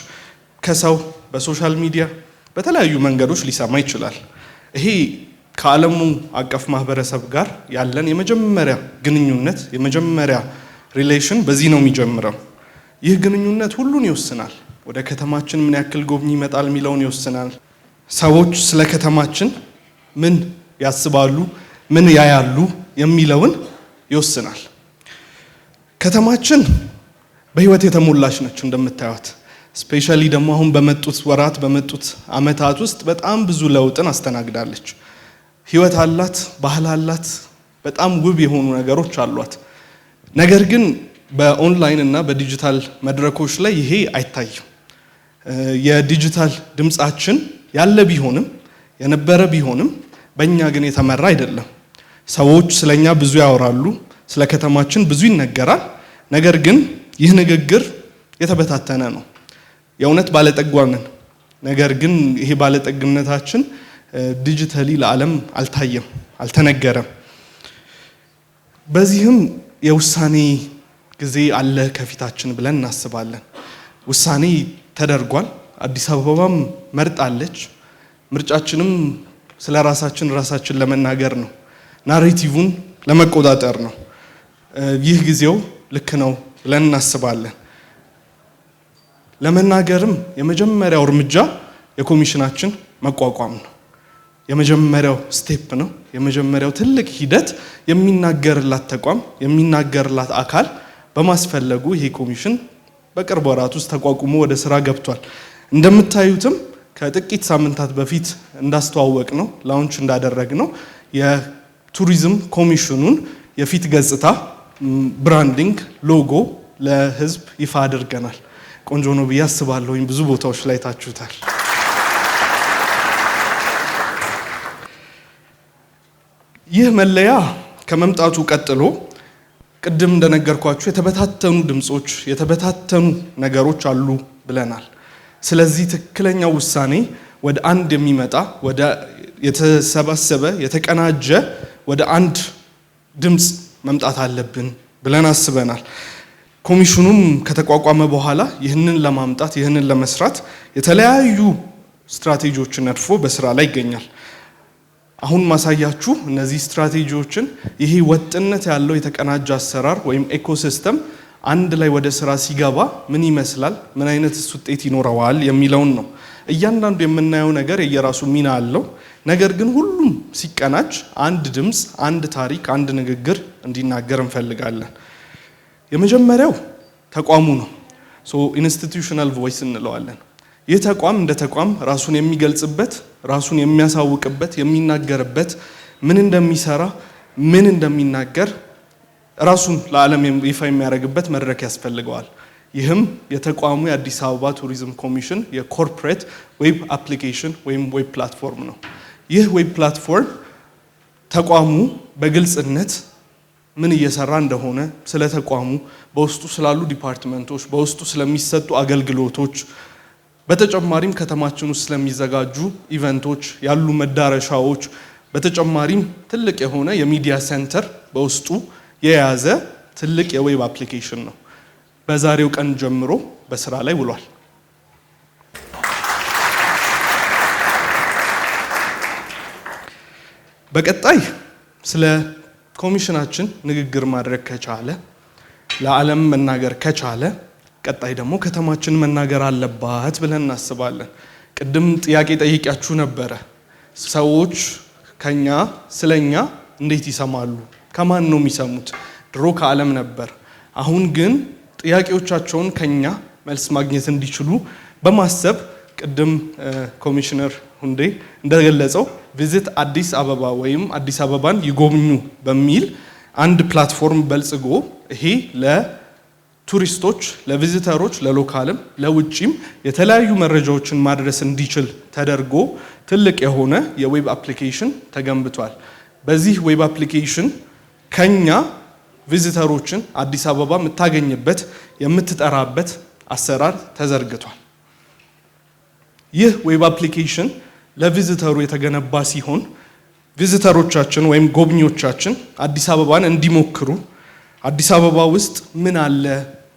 ከሰው በሶሻል ሚዲያ በተለያዩ መንገዶች ሊሰማ ይችላል። ይሄ ከዓለሙ አቀፍ ማህበረሰብ ጋር ያለን የመጀመሪያ ግንኙነት የመጀመሪያ ሪሌሽን በዚህ ነው የሚጀምረው። ይህ ግንኙነት ሁሉን ይወስናል። ወደ ከተማችን ምን ያክል ጎብኚ ይመጣል የሚለውን ይወስናል። ሰዎች ስለ ከተማችን ምን ያስባሉ፣ ምን ያያሉ የሚለውን ይወስናል። ከተማችን በህይወት የተሞላች ነች እንደምታዩት። ስፔሻሊ ደግሞ አሁን በመጡት ወራት በመጡት አመታት ውስጥ በጣም ብዙ ለውጥን አስተናግዳለች። ህይወት አላት፣ ባህል አላት፣ በጣም ውብ የሆኑ ነገሮች አሏት። ነገር ግን በኦንላይን እና በዲጂታል መድረኮች ላይ ይሄ አይታይም። የዲጂታል ድምጻችን ያለ ቢሆንም የነበረ ቢሆንም በእኛ ግን የተመራ አይደለም። ሰዎች ስለኛ ብዙ ያወራሉ፣ ስለ ከተማችን ብዙ ይነገራል። ነገር ግን ይህ ንግግር የተበታተነ ነው። የእውነት ባለጠጋ ነን፣ ነገር ግን ይሄ ባለጠግነታችን ዲጂታሊ ለዓለም አልታየም፣ አልተነገረም። በዚህም የውሳኔ ጊዜ አለ ከፊታችን ብለን እናስባለን። ውሳኔ ተደርጓል። አዲስ አበባም መርጣለች። ምርጫችንም ስለ ራሳችን ለመናገር ነው። ናሬቲቭን ለመቆጣጠር ነው። ይህ ጊዜው ልክ ነው ብለን እናስባለን። ለመናገርም የመጀመሪያው እርምጃ የኮሚሽናችን መቋቋም ነው። የመጀመሪያው ስቴፕ ነው። የመጀመሪያው ትልቅ ሂደት የሚናገርላት ተቋም የሚናገርላት አካል በማስፈለጉ ይሄ ኮሚሽን በቅርብ ወራት ውስጥ ተቋቁሞ ወደ ስራ ገብቷል። እንደምታዩትም ከጥቂት ሳምንታት በፊት እንዳስተዋወቅ ነው ላውንች እንዳደረግ ነው የቱሪዝም ኮሚሽኑን የፊት ገጽታ ብራንዲንግ ሎጎ ለህዝብ ይፋ አድርገናል። ቆንጆ ነው ብዬ አስባለሁ። ብዙ ቦታዎች ላይ ታችሁታል። ይህ መለያ ከመምጣቱ ቀጥሎ ቅድም እንደነገርኳችሁ የተበታተኑ ድምጾች የተበታተኑ ነገሮች አሉ ብለናል። ስለዚህ ትክክለኛው ውሳኔ ወደ አንድ የሚመጣ ወደ የተሰባሰበ የተቀናጀ ወደ አንድ ድምጽ መምጣት አለብን ብለን አስበናል። ኮሚሽኑም ከተቋቋመ በኋላ ይህንን ለማምጣት ይህንን ለመስራት የተለያዩ ስትራቴጂዎችን ነድፎ በስራ ላይ ይገኛል። አሁን ማሳያችሁ እነዚህ ስትራቴጂዎችን ይሄ ወጥነት ያለው የተቀናጀ አሰራር ወይም ኢኮሲስተም አንድ ላይ ወደ ስራ ሲገባ ምን ይመስላል፣ ምን አይነት ውጤት ይኖረዋል የሚለውን ነው። እያንዳንዱ የምናየው ነገር የየራሱ ሚና አለው። ነገር ግን ሁሉም ሲቀናጅ አንድ ድምፅ፣ አንድ ታሪክ፣ አንድ ንግግር እንዲናገር እንፈልጋለን። የመጀመሪያው ተቋሙ ነው። ኢንስቲትዩሽናል ቮይስ እንለዋለን። ይህ ተቋም እንደ ተቋም ራሱን የሚገልጽበት፣ ራሱን የሚያሳውቅበት፣ የሚናገርበት፣ ምን እንደሚሰራ፣ ምን እንደሚናገር ራሱን ለዓለም ይፋ የሚያደርግበት መድረክ ያስፈልገዋል። ይህም የተቋሙ የአዲስ አበባ ቱሪዝም ኮሚሽን የኮርፖሬት ዌብ አፕሊኬሽን ወይም ዌብ ፕላትፎርም ነው። ይህ ዌብ ፕላትፎርም ተቋሙ በግልጽነት ምን እየሰራ እንደሆነ ስለ ተቋሙ፣ በውስጡ ስላሉ ዲፓርትመንቶች፣ በውስጡ ስለሚሰጡ አገልግሎቶች፣ በተጨማሪም ከተማችን ውስጥ ስለሚዘጋጁ ኢቨንቶች ያሉ መዳረሻዎች፣ በተጨማሪም ትልቅ የሆነ የሚዲያ ሴንተር በውስጡ የያዘ ትልቅ የዌብ አፕሊኬሽን ነው። በዛሬው ቀን ጀምሮ በስራ ላይ ውሏል። በቀጣይ ስለ ኮሚሽናችን ንግግር ማድረግ ከቻለ፣ ለዓለም መናገር ከቻለ፣ ቀጣይ ደግሞ ከተማችን መናገር አለባት ብለን እናስባለን። ቅድም ጥያቄ ጠይቂያችሁ ነበረ። ሰዎች ከኛ ስለኛ እንዴት ይሰማሉ? ከማን ነው የሚሰሙት? ድሮ ከዓለም ነበር። አሁን ግን ጥያቄዎቻቸውን ከኛ መልስ ማግኘት እንዲችሉ በማሰብ ቅድም ኮሚሽነር ሁንዴ እንደገለጸው ቪዚት አዲስ አበባ ወይም አዲስ አበባን ይጎብኙ በሚል አንድ ፕላትፎርም በልጽጎ ይሄ ለቱሪስቶች፣ ለቪዚተሮች፣ ለሎካልም ለውጪም የተለያዩ መረጃዎችን ማድረስ እንዲችል ተደርጎ ትልቅ የሆነ የዌብ አፕሊኬሽን ተገንብቷል። በዚህ ዌብ አፕሊኬሽን ከኛ ቪዚተሮችን አዲስ አበባ የምታገኝበት የምትጠራበት አሰራር ተዘርግቷል። ይህ ዌብ አፕሊኬሽን ለቪዚተሩ የተገነባ ሲሆን ቪዚተሮቻችን ወይም ጎብኚዎቻችን አዲስ አበባን እንዲሞክሩ፣ አዲስ አበባ ውስጥ ምን አለ፣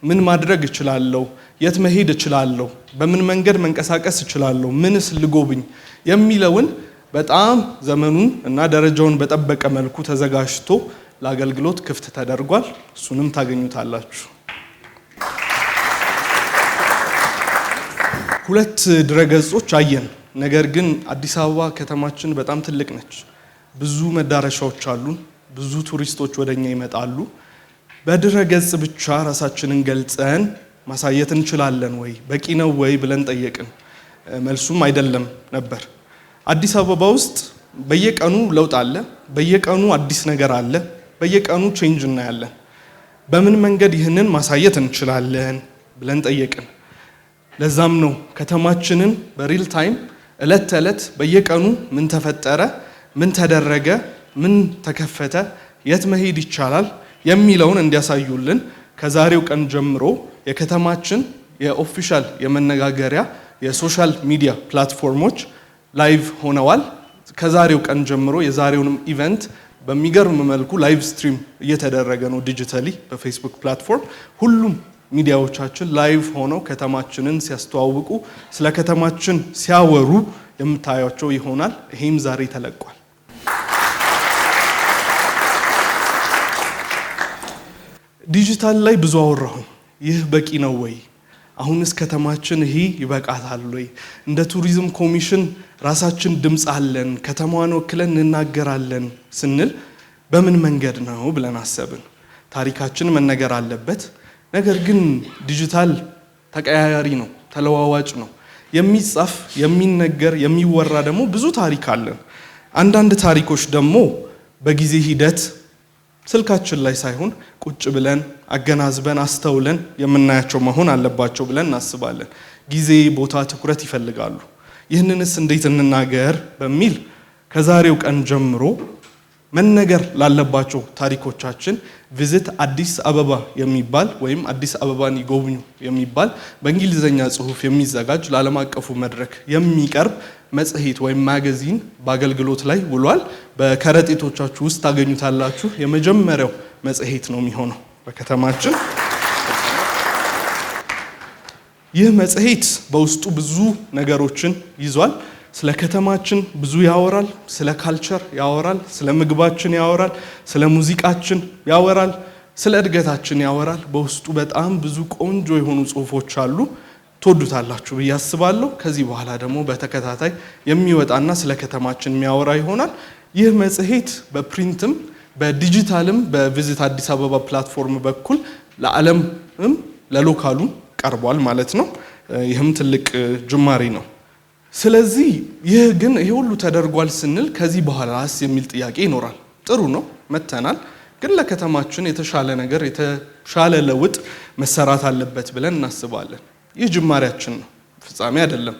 ምን ማድረግ እችላለሁ፣ የት መሄድ እችላለሁ፣ በምን መንገድ መንቀሳቀስ እችላለሁ፣ ምንስ ልጎብኝ የሚለውን በጣም ዘመኑን እና ደረጃውን በጠበቀ መልኩ ተዘጋጅቶ ለአገልግሎት ክፍት ተደርጓል። እሱንም ታገኙታላችሁ። ሁለት ድረገጾች አየን። ነገር ግን አዲስ አበባ ከተማችን በጣም ትልቅ ነች። ብዙ መዳረሻዎች አሉን። ብዙ ቱሪስቶች ወደኛ ይመጣሉ። በድረገጽ ብቻ ራሳችንን ገልጸን ማሳየት እንችላለን ወይ? በቂ ነው ወይ ብለን ጠየቅን። መልሱም አይደለም ነበር። አዲስ አበባ ውስጥ በየቀኑ ለውጥ አለ። በየቀኑ አዲስ ነገር አለ። በየቀኑ ቼንጅ እናያለን። በምን መንገድ ይህንን ማሳየት እንችላለን ብለን ጠየቅን። ለዛም ነው ከተማችንን በሪል ታይም እለት ተዕለት በየቀኑ ምን ተፈጠረ፣ ምን ተደረገ፣ ምን ተከፈተ፣ የት መሄድ ይቻላል የሚለውን እንዲያሳዩልን ከዛሬው ቀን ጀምሮ የከተማችን የኦፊሻል የመነጋገሪያ የሶሻል ሚዲያ ፕላትፎርሞች ላይቭ ሆነዋል። ከዛሬው ቀን ጀምሮ የዛሬውንም ኢቨንት በሚገርም መልኩ ላይቭ ስትሪም እየተደረገ ነው ዲጂታሊ በፌስቡክ ፕላትፎርም። ሁሉም ሚዲያዎቻችን ላይቭ ሆነው ከተማችንን ሲያስተዋውቁ፣ ስለ ከተማችን ሲያወሩ የምታዩቸው ይሆናል። ይሄም ዛሬ ተለቋል። ዲጂታል ላይ ብዙ አወራሁ። ይህ በቂ ነው ወይ? አሁንስ ከተማችን ይሄ ይበቃታል ወይ? እንደ ቱሪዝም ኮሚሽን ራሳችን ድምፅ አለን፣ ከተማዋን ወክለን እንናገራለን ስንል በምን መንገድ ነው ብለን አሰብን። ታሪካችን መነገር አለበት። ነገር ግን ዲጂታል ተቀያያሪ ነው፣ ተለዋዋጭ ነው። የሚጻፍ የሚነገር የሚወራ ደግሞ ብዙ ታሪክ አለን። አንዳንድ ታሪኮች ደግሞ በጊዜ ሂደት ስልካችን ላይ ሳይሆን ቁጭ ብለን አገናዝበን አስተውለን የምናያቸው መሆን አለባቸው ብለን እናስባለን። ጊዜ፣ ቦታ፣ ትኩረት ይፈልጋሉ። ይህንንስ እንዴት እንናገር በሚል ከዛሬው ቀን ጀምሮ መነገር ላለባቸው ታሪኮቻችን ቪዚት አዲስ አበባ የሚባል ወይም አዲስ አበባን ይጎብኙ የሚባል በእንግሊዝኛ ጽሑፍ የሚዘጋጅ ለዓለም አቀፉ መድረክ የሚቀርብ መጽሔት ወይም ማጋዚን በአገልግሎት ላይ ውሏል። በከረጢቶቻችሁ ውስጥ ታገኙታላችሁ። የመጀመሪያው መጽሔት ነው የሚሆነው በከተማችን። ይህ መጽሔት በውስጡ ብዙ ነገሮችን ይዟል። ስለ ከተማችን ብዙ ያወራል፣ ስለ ካልቸር ያወራል፣ ስለ ምግባችን ያወራል፣ ስለ ሙዚቃችን ያወራል፣ ስለ እድገታችን ያወራል። በውስጡ በጣም ብዙ ቆንጆ የሆኑ ጽሁፎች አሉ። ትወዱታላችሁ ብዬ አስባለሁ። ከዚህ በኋላ ደግሞ በተከታታይ የሚወጣና ስለ ከተማችን የሚያወራ ይሆናል። ይህ መጽሔት በፕሪንትም በዲጂታልም በቪዚት አዲስ አበባ ፕላትፎርም በኩል ለዓለምም ለሎካሉም ቀርቧል ማለት ነው። ይህም ትልቅ ጅማሬ ነው። ስለዚህ ይህ ግን ይሄ ሁሉ ተደርጓል ስንል ከዚህ በኋላስ የሚል ጥያቄ ይኖራል። ጥሩ ነው መተናል፣ ግን ለከተማችን የተሻለ ነገር የተሻለ ለውጥ መሰራት አለበት ብለን እናስባለን። ይህ ጅማሬያችን ነው፣ ፍጻሜ አይደለም።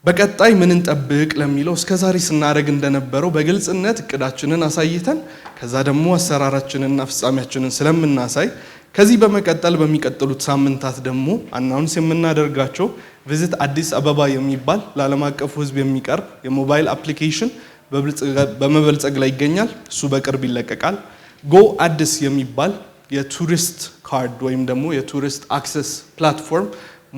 በቀጣይ ምን እንጠብቅ ለሚለው እስከዛሬ ስናደርግ እንደነበረው በግልጽነት እቅዳችንን አሳይተን ከዛ ደግሞ አሰራራችንንና ፍጻሜያችንን ስለምናሳይ ከዚህ በመቀጠል በሚቀጥሉት ሳምንታት ደግሞ አናውንስ የምናደርጋቸው ቪዚት አዲስ አበባ የሚባል ለዓለም አቀፉ ሕዝብ የሚቀርብ የሞባይል አፕሊኬሽን በመበልጸግ ላይ ይገኛል። እሱ በቅርብ ይለቀቃል። ጎ አዲስ የሚባል የቱሪስት ካርድ ወይም ደግሞ የቱሪስት አክሰስ ፕላትፎርም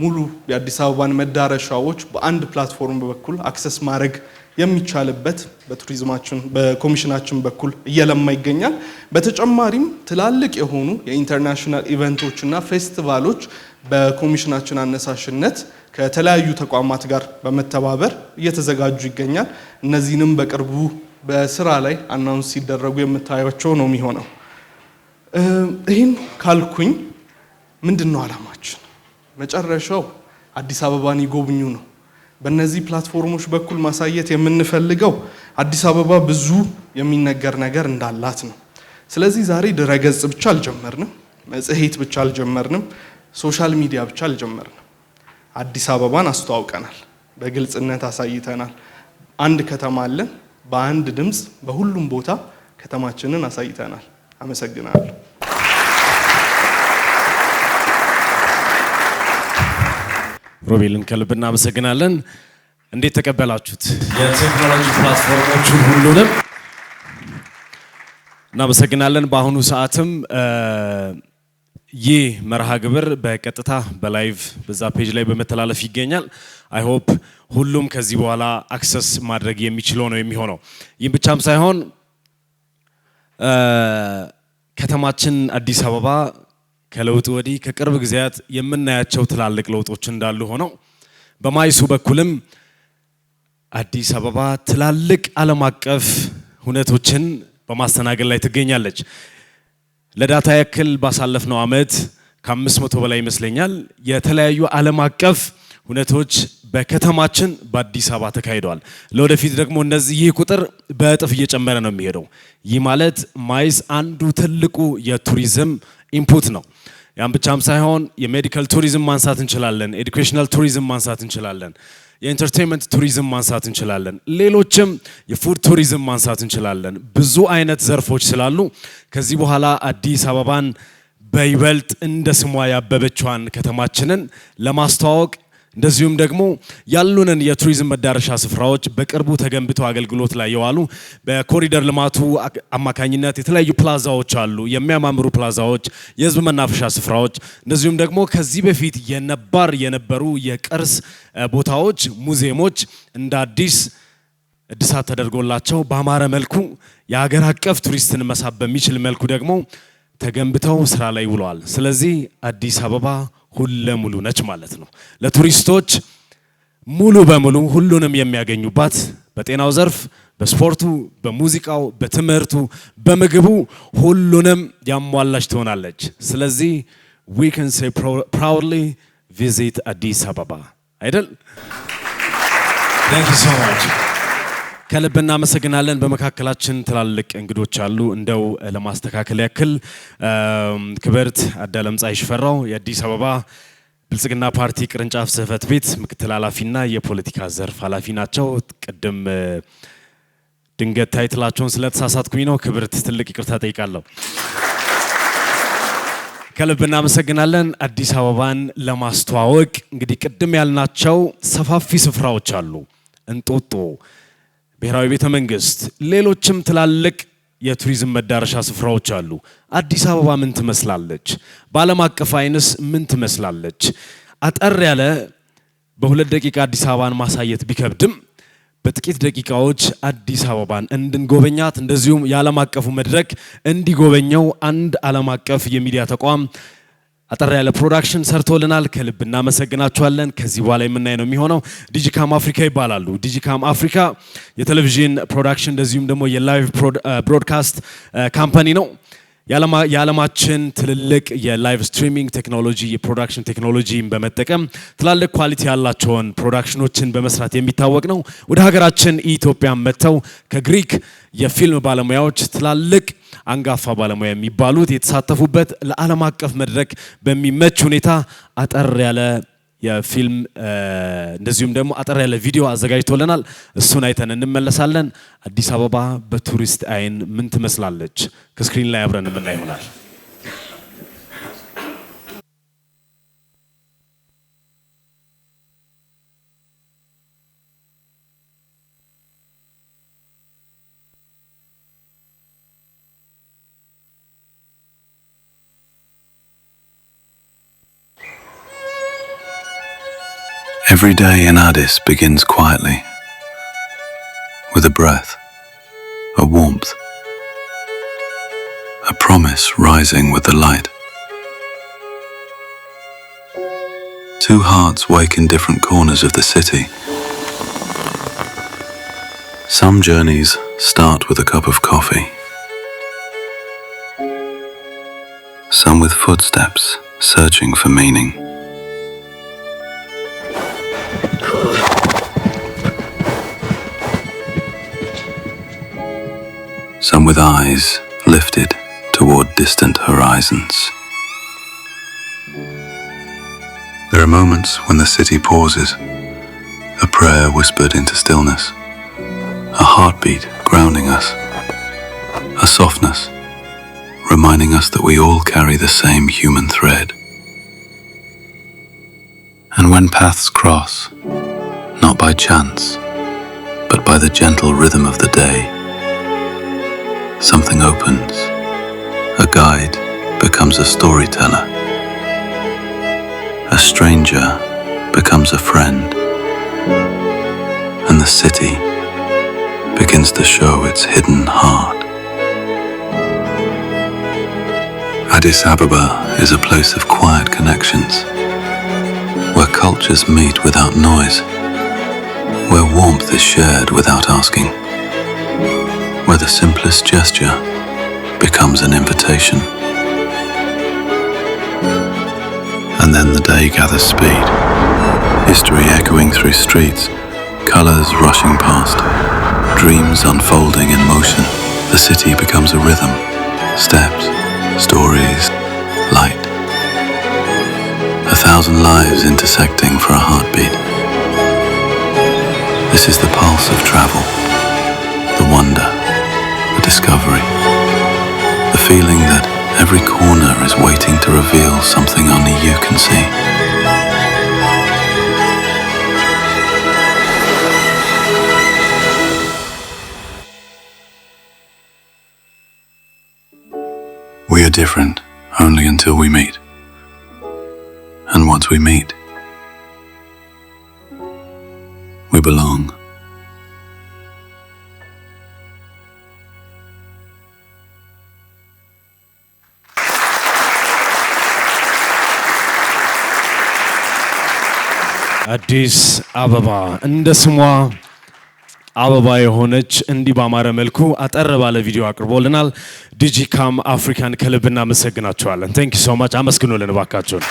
ሙሉ የአዲስ አበባን መዳረሻዎች በአንድ ፕላትፎርም በኩል አክሰስ ማድረግ የሚቻልበት በቱሪዝማችን በኮሚሽናችን በኩል እየለማ ይገኛል። በተጨማሪም ትላልቅ የሆኑ የኢንተርናሽናል ኢቨንቶችና ፌስቲቫሎች በኮሚሽናችን አነሳሽነት ከተለያዩ ተቋማት ጋር በመተባበር እየተዘጋጁ ይገኛል። እነዚህንም በቅርቡ በስራ ላይ አናውንስ ሲደረጉ የምታዩቸው ነው የሚሆነው። ይህን ካልኩኝ ምንድነው ዓላማችን? መጨረሻው አዲስ አበባን ይጎብኙ ነው። በእነዚህ ፕላትፎርሞች በኩል ማሳየት የምንፈልገው አዲስ አበባ ብዙ የሚነገር ነገር እንዳላት ነው። ስለዚህ ዛሬ ድረገጽ ብቻ አልጀመርንም፣ መጽሔት ብቻ አልጀመርንም፣ ሶሻል ሚዲያ ብቻ አልጀመርንም። አዲስ አበባን አስተዋውቀናል፣ በግልጽነት አሳይተናል። አንድ ከተማ አለን፣ በአንድ ድምፅ በሁሉም ቦታ ከተማችንን አሳይተናል። አመሰግናለሁ። ሮቤልን ከልብ እናመሰግናለን። እንዴት ተቀበላችሁት? የቴክኖሎጂ ፕላትፎርሞቹን ሁሉንም እናመሰግናለን። በአሁኑ ሰዓትም ይህ መርሃ ግብር በቀጥታ በላይቭ በዛ ፔጅ ላይ በመተላለፍ ይገኛል። አይ ሆፕ ሁሉም ከዚህ በኋላ አክሰስ ማድረግ የሚችለው ነው የሚሆነው። ይህም ብቻም ሳይሆን ከተማችን አዲስ አበባ ከለውጥ ወዲህ ከቅርብ ጊዜያት የምናያቸው ትላልቅ ለውጦች እንዳሉ ሆነው በማይሱ በኩልም አዲስ አበባ ትላልቅ ዓለም አቀፍ ሁነቶችን በማስተናገድ ላይ ትገኛለች። ለዳታ ያክል ባሳለፍነው ዓመት ከ500 በላይ ይመስለኛል የተለያዩ ዓለም አቀፍ ሁነቶች በከተማችን በአዲስ አበባ ተካሂደዋል። ለወደፊት ደግሞ ይህ ቁጥር በእጥፍ እየጨመረ ነው የሚሄደው። ይህ ማለት ማይስ አንዱ ትልቁ የቱሪዝም ኢንፑት ነው። ያን ብቻም ሳይሆን የሜዲካል ቱሪዝም ማንሳት እንችላለን፣ ኤዱኬሽናል ቱሪዝም ማንሳት እንችላለን፣ የኢንተርቴይንመንት ቱሪዝም ማንሳት እንችላለን፣ ሌሎችም የፉድ ቱሪዝም ማንሳት እንችላለን። ብዙ አይነት ዘርፎች ስላሉ ከዚህ በኋላ አዲስ አበባን በይበልጥ እንደ ስሟ ያበበችዋን ከተማችንን ለማስተዋወቅ እንደዚሁም ደግሞ ያሉንን የቱሪዝም መዳረሻ ስፍራዎች በቅርቡ ተገንብተው አገልግሎት ላይ የዋሉ በኮሪደር ልማቱ አማካኝነት የተለያዩ ፕላዛዎች አሉ፣ የሚያማምሩ ፕላዛዎች፣ የህዝብ መናፈሻ ስፍራዎች፣ እንደዚሁም ደግሞ ከዚህ በፊት የነበሩ የቅርስ ቦታዎች፣ ሙዚየሞች እንደ አዲስ እድሳት ተደርጎላቸው በአማረ መልኩ የሀገር አቀፍ ቱሪስትን መሳብ በሚችል መልኩ ደግሞ ተገንብተው ስራ ላይ ውለዋል። ስለዚህ አዲስ አበባ ሁለሙሉ ነች ማለት ነው። ለቱሪስቶች ሙሉ በሙሉ ሁሉንም የሚያገኙባት በጤናው ዘርፍ፣ በስፖርቱ፣ በሙዚቃው፣ በትምህርቱ፣ በምግቡ ሁሉንም ያሟላች ትሆናለች። ስለዚህ we can say proudly visit አዲስ አበባ አይደል? Thank you so much. ከልብ እናመሰግናለን። በመካከላችን ትላልቅ እንግዶች አሉ። እንደው ለማስተካከል ያክል ክብርት አዳለምፀሐይ ሽፈራው የአዲስ አበባ ብልጽግና ፓርቲ ቅርንጫፍ ጽህፈት ቤት ምክትል ኃላፊና የፖለቲካ ዘርፍ ኃላፊ ናቸው። ቅድም ድንገት ታይትላቸውን ስለተሳሳትኩኝ ነው። ክብርት ትልቅ ይቅርታ ጠይቃለሁ። ከልብ እናመሰግናለን። አዲስ አበባን ለማስተዋወቅ እንግዲህ ቅድም ያልናቸው ሰፋፊ ስፍራዎች አሉ። እንጦጦ፣ ብሔራዊ ቤተ መንግስት፣ ሌሎችም ትላልቅ የቱሪዝም መዳረሻ ስፍራዎች አሉ። አዲስ አበባ ምን ትመስላለች? በዓለም አቀፍ አይንስ ምን ትመስላለች? አጠር ያለ በሁለት ደቂቃ አዲስ አበባን ማሳየት ቢከብድም በጥቂት ደቂቃዎች አዲስ አበባን እንድንጎበኛት እንደዚሁም የዓለም አቀፉ መድረክ እንዲጎበኘው አንድ ዓለም አቀፍ የሚዲያ ተቋም አጠር ያለ ፕሮዳክሽን ሰርቶልናል። ከልብ እናመሰግናቸዋለን። ከዚህ በኋላ የምናይ ነው የሚሆነው። ዲጂካም አፍሪካ ይባላሉ። ዲጂካም አፍሪካ የቴሌቪዥን ፕሮዳክሽን እንደዚሁም ደግሞ የላይቭ ብሮድካስት ካምፓኒ ነው። የዓለማችን ትልልቅ የላይቭ ስትሪሚንግ ቴክኖሎጂ የፕሮዳክሽን ቴክኖሎጂን በመጠቀም ትላልቅ ኳሊቲ ያላቸውን ፕሮዳክሽኖችን በመስራት የሚታወቅ ነው። ወደ ሀገራችን ኢትዮጵያ መጥተው ከግሪክ የፊልም ባለሙያዎች ትላልቅ አንጋፋ ባለሙያ የሚባሉት የተሳተፉበት ለዓለም አቀፍ መድረክ በሚመች ሁኔታ አጠር ያለ የፊልም እንደዚሁም ደግሞ አጠር ያለ ቪዲዮ አዘጋጅቶልናል። እሱን አይተን እንመለሳለን። አዲስ አበባ በቱሪስት አይን ምን ትመስላለች? ከስክሪን ላይ አብረን የምናይ ይሆናል። Every day in Addis begins quietly, with a breath, a warmth, a promise rising with the light. Two hearts wake in different corners of the city. Some journeys start with a cup of coffee, some with footsteps searching for meaning. Some with eyes lifted toward distant horizons. There are moments when the city pauses, a prayer whispered into stillness, a heartbeat grounding us, a softness reminding us that we all carry the same human thread. And when paths cross, not by chance, but by the gentle rhythm of the day, something opens, a guide becomes a storyteller, a stranger becomes a friend, and the city begins to show its hidden heart. Addis Ababa is a place of quiet connections, where cultures meet without noise, where warmth is shared without asking, where the simplest gesture becomes an invitation. And then the day gathers speed, history echoing through streets, colors rushing past, dreams unfolding in motion. The city becomes a rhythm, steps, stories, light. 1,000 lives intersecting for a heartbeat. This is the pulse of travel, the wonder, the discovery, the feeling that every corner is waiting to reveal something only you can see. We are different only until we meet. And once we meet, we belong. አዲስ አበባ እንደ ስሟ አበባ የሆነች እንዲህ ባማረ መልኩ አጠር ባለ ቪዲዮ አቅርቦልናል። ዲጂካም አፍሪካን ከልብ እናመሰግናቸዋለን። Thank you so much። አመስግኑልን ባካችሁን።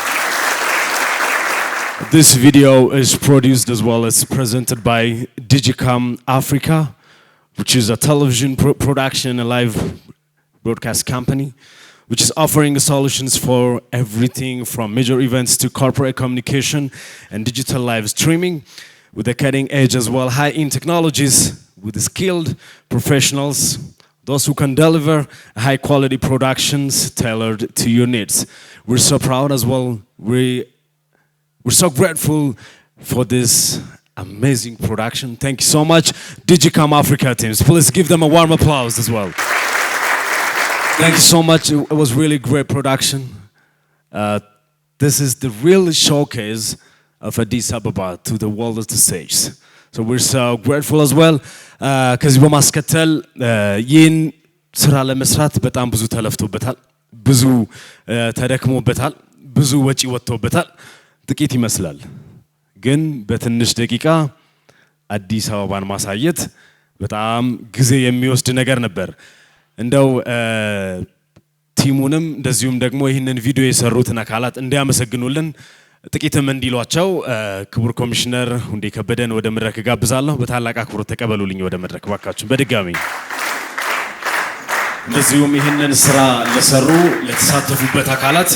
This video is produced as well as presented by Digicam Africa, which is a television production and live broadcast company, which is offering solutions for everything from major events to corporate communication and digital live streaming, with the cutting edge as well, high-end technologies, with skilled professionals, those who can deliver high-quality productions tailored to your needs. We're so proud as well. We're so grateful for this amazing production. Thank you so much, Digicam Africa teams. Please give them a warm applause as well. Thank you so much. It was really great production. this is the real showcase of Addis Ababa to the world stage. So we're so grateful as well. ከዚህ በማስከተል ይህን ስራ ለመስራት በጣም ብዙ ተለፍቶበታል፣ ብዙ ተደክሞበታል፣ ብዙ ወጪ ወጥቶበታል። ጥቂት ይመስላል፣ ግን በትንሽ ደቂቃ አዲስ አበባን ማሳየት በጣም ጊዜ የሚወስድ ነገር ነበር። እንደው ቲሙንም እንደዚሁም ደግሞ ይህንን ቪዲዮ የሰሩትን አካላት እንዲያመሰግኑልን ጥቂትም እንዲሏቸው ክቡር ኮሚሽነር ሁንዴ ከበደን ወደ መድረክ ጋብዛለሁ። በታላቅ አክብሮት ተቀበሉልኝ ወደ መድረክ ባካችሁ በድጋሚ። እንደዚሁም ይህንን ስራ ለሰሩ ለተሳተፉበት አካላት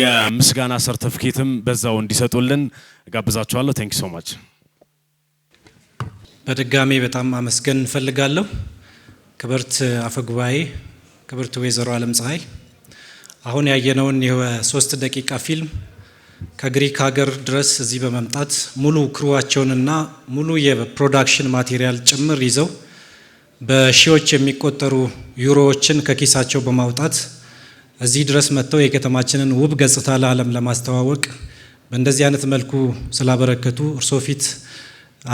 የምስጋና ሰርቲፊኬትም በዛው እንዲሰጡልን ጋብዛችኋለሁ። ቴንክ ዩ ሶ ማች። በድጋሚ በጣም አመስገን እንፈልጋለሁ። ክብርት አፈጉባኤ፣ ክብርት ወይዘሮ ዓለም ፀሐይ፣ አሁን ያየነውን የ3 ደቂቃ ፊልም ከግሪክ ሀገር ድረስ እዚህ በመምጣት ሙሉ ክሩዋቸውንና ሙሉ የፕሮዳክሽን ማቴሪያል ጭምር ይዘው በሺዎች የሚቆጠሩ ዩሮዎችን ከኪሳቸው በማውጣት እዚህ ድረስ መጥተው የከተማችንን ውብ ገጽታ ለዓለም ለማስተዋወቅ በእንደዚህ አይነት መልኩ ስላበረከቱ እርሶ ፊት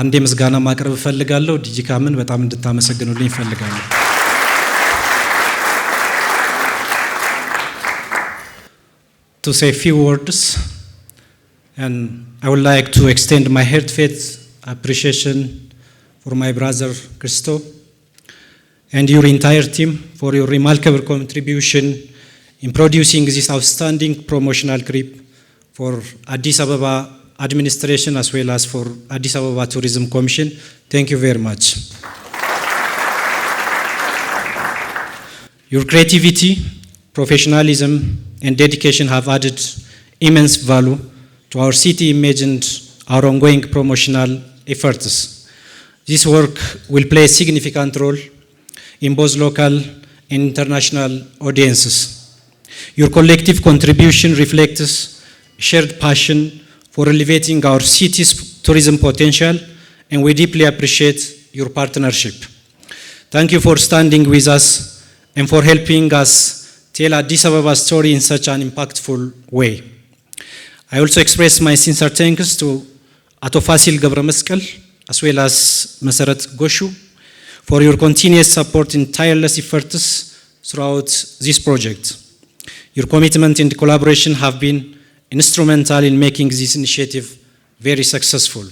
አንዴ ምስጋና ማቅረብ እፈልጋለሁ። ዲጂካምን በጣም እንድታመሰግኑልኝ እፈልጋለሁ። To say a few words, and I would like to extend my heartfelt appreciation for my brother Christo and your entire team for your remarkable contribution in producing this outstanding promotional clip for Addis Ababa administration as well as for Addis Ababa Tourism Commission. Thank you very much. Your creativity, professionalism, and dedication have added immense value to our city image and our ongoing promotional efforts. This work will play a significant role in both local and international audiences. Your collective contribution reflects shared passion for elevating our city's tourism potential, and we deeply appreciate your partnership. Thank you for standing with us and for helping us tell Addis Ababa's story in such an impactful way. I also express my sincere thanks to Ato Fasil Gabrameskel as well as Masarat Goshu for your continuous support and tireless efforts throughout this project. Your commitment and collaboration have been instrumental in making this initiative very successful.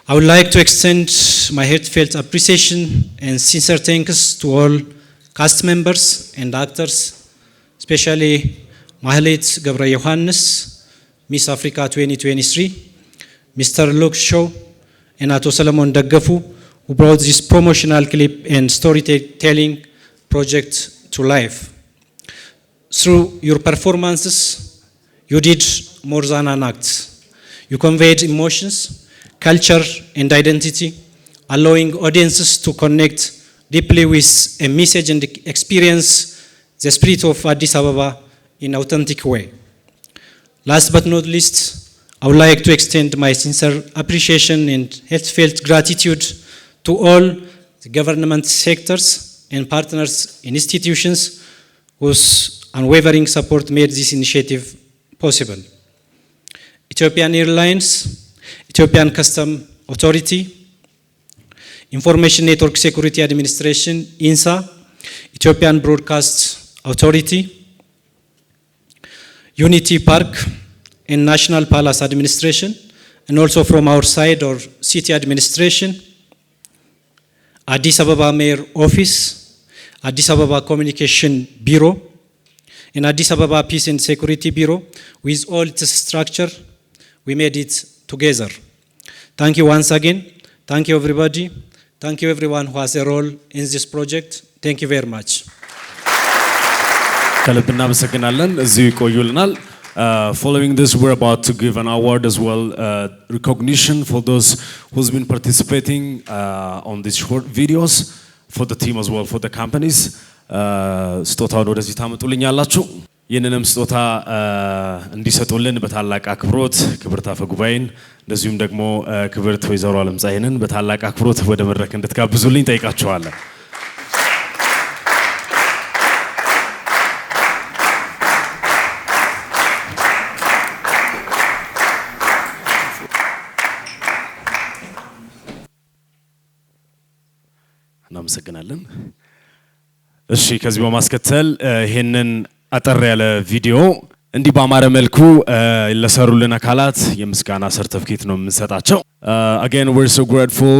I would like to extend my heartfelt appreciation and sincere thanks to all cast members and actors, especially Mahalit Gabra Yohannes, Miss Africa 2023, Mr. Luke Shaw, and Ato Solomon Daggafu, who brought this promotional clip and storytelling project to life. Through your performances, you did more than an act. You conveyed emotions, culture, and identity, allowing audiences to connect deeply with a message and experience the spirit of Addis Ababa in an authentic way. Last but not least, I would like to extend my sincere appreciation and heartfelt gratitude to all the government sectors and partners and institutions whose unwavering support made this initiative possible. Ethiopian Airlines, Ethiopian Customs Authority, Information Network Security Administration, INSA, Ethiopian Broadcast Authority, Unity Park and National Palace Administration, and also from our side, our city administration, Addis Ababa Mayor Office, Addis Ababa Communication Bureau, and Addis Ababa Peace and Security Bureau. With all its structure, we made it together. Thank you once again. Thank you everybody. Thank you everyone who has a role in this project. Thank you very much. ከልብ እናመሰግናለን። እዚሁ ይቆዩልናል። Following this, we're about to give an award as well, recognition for those who's been participating on these short videos, for the team as well, for the companies. ስጦታውን ወደዚህ ታመጡልኛላችሁ። ይህንንም ስጦታ እንዲሰጡልን በታላቅ አክብሮት ክብርት አፈ ጉባኤን እንደዚሁም ደግሞ ክብርት ወይዘሮ ዓለም ፀሐይን በታላቅ አክብሮት ወደ መድረክ እንድትጋብዙልኝ ጠይቃችኋለሁ። እናመሰግናለን። እሺ ከዚህ በማስከተል ይሄንን አጠር ያለ ቪዲዮ እንዲህ በአማረ መልኩ ለሰሩልን አካላት የምስጋና ሰርቲፊኬት ነው የምንሰጣቸው። Again, we're so grateful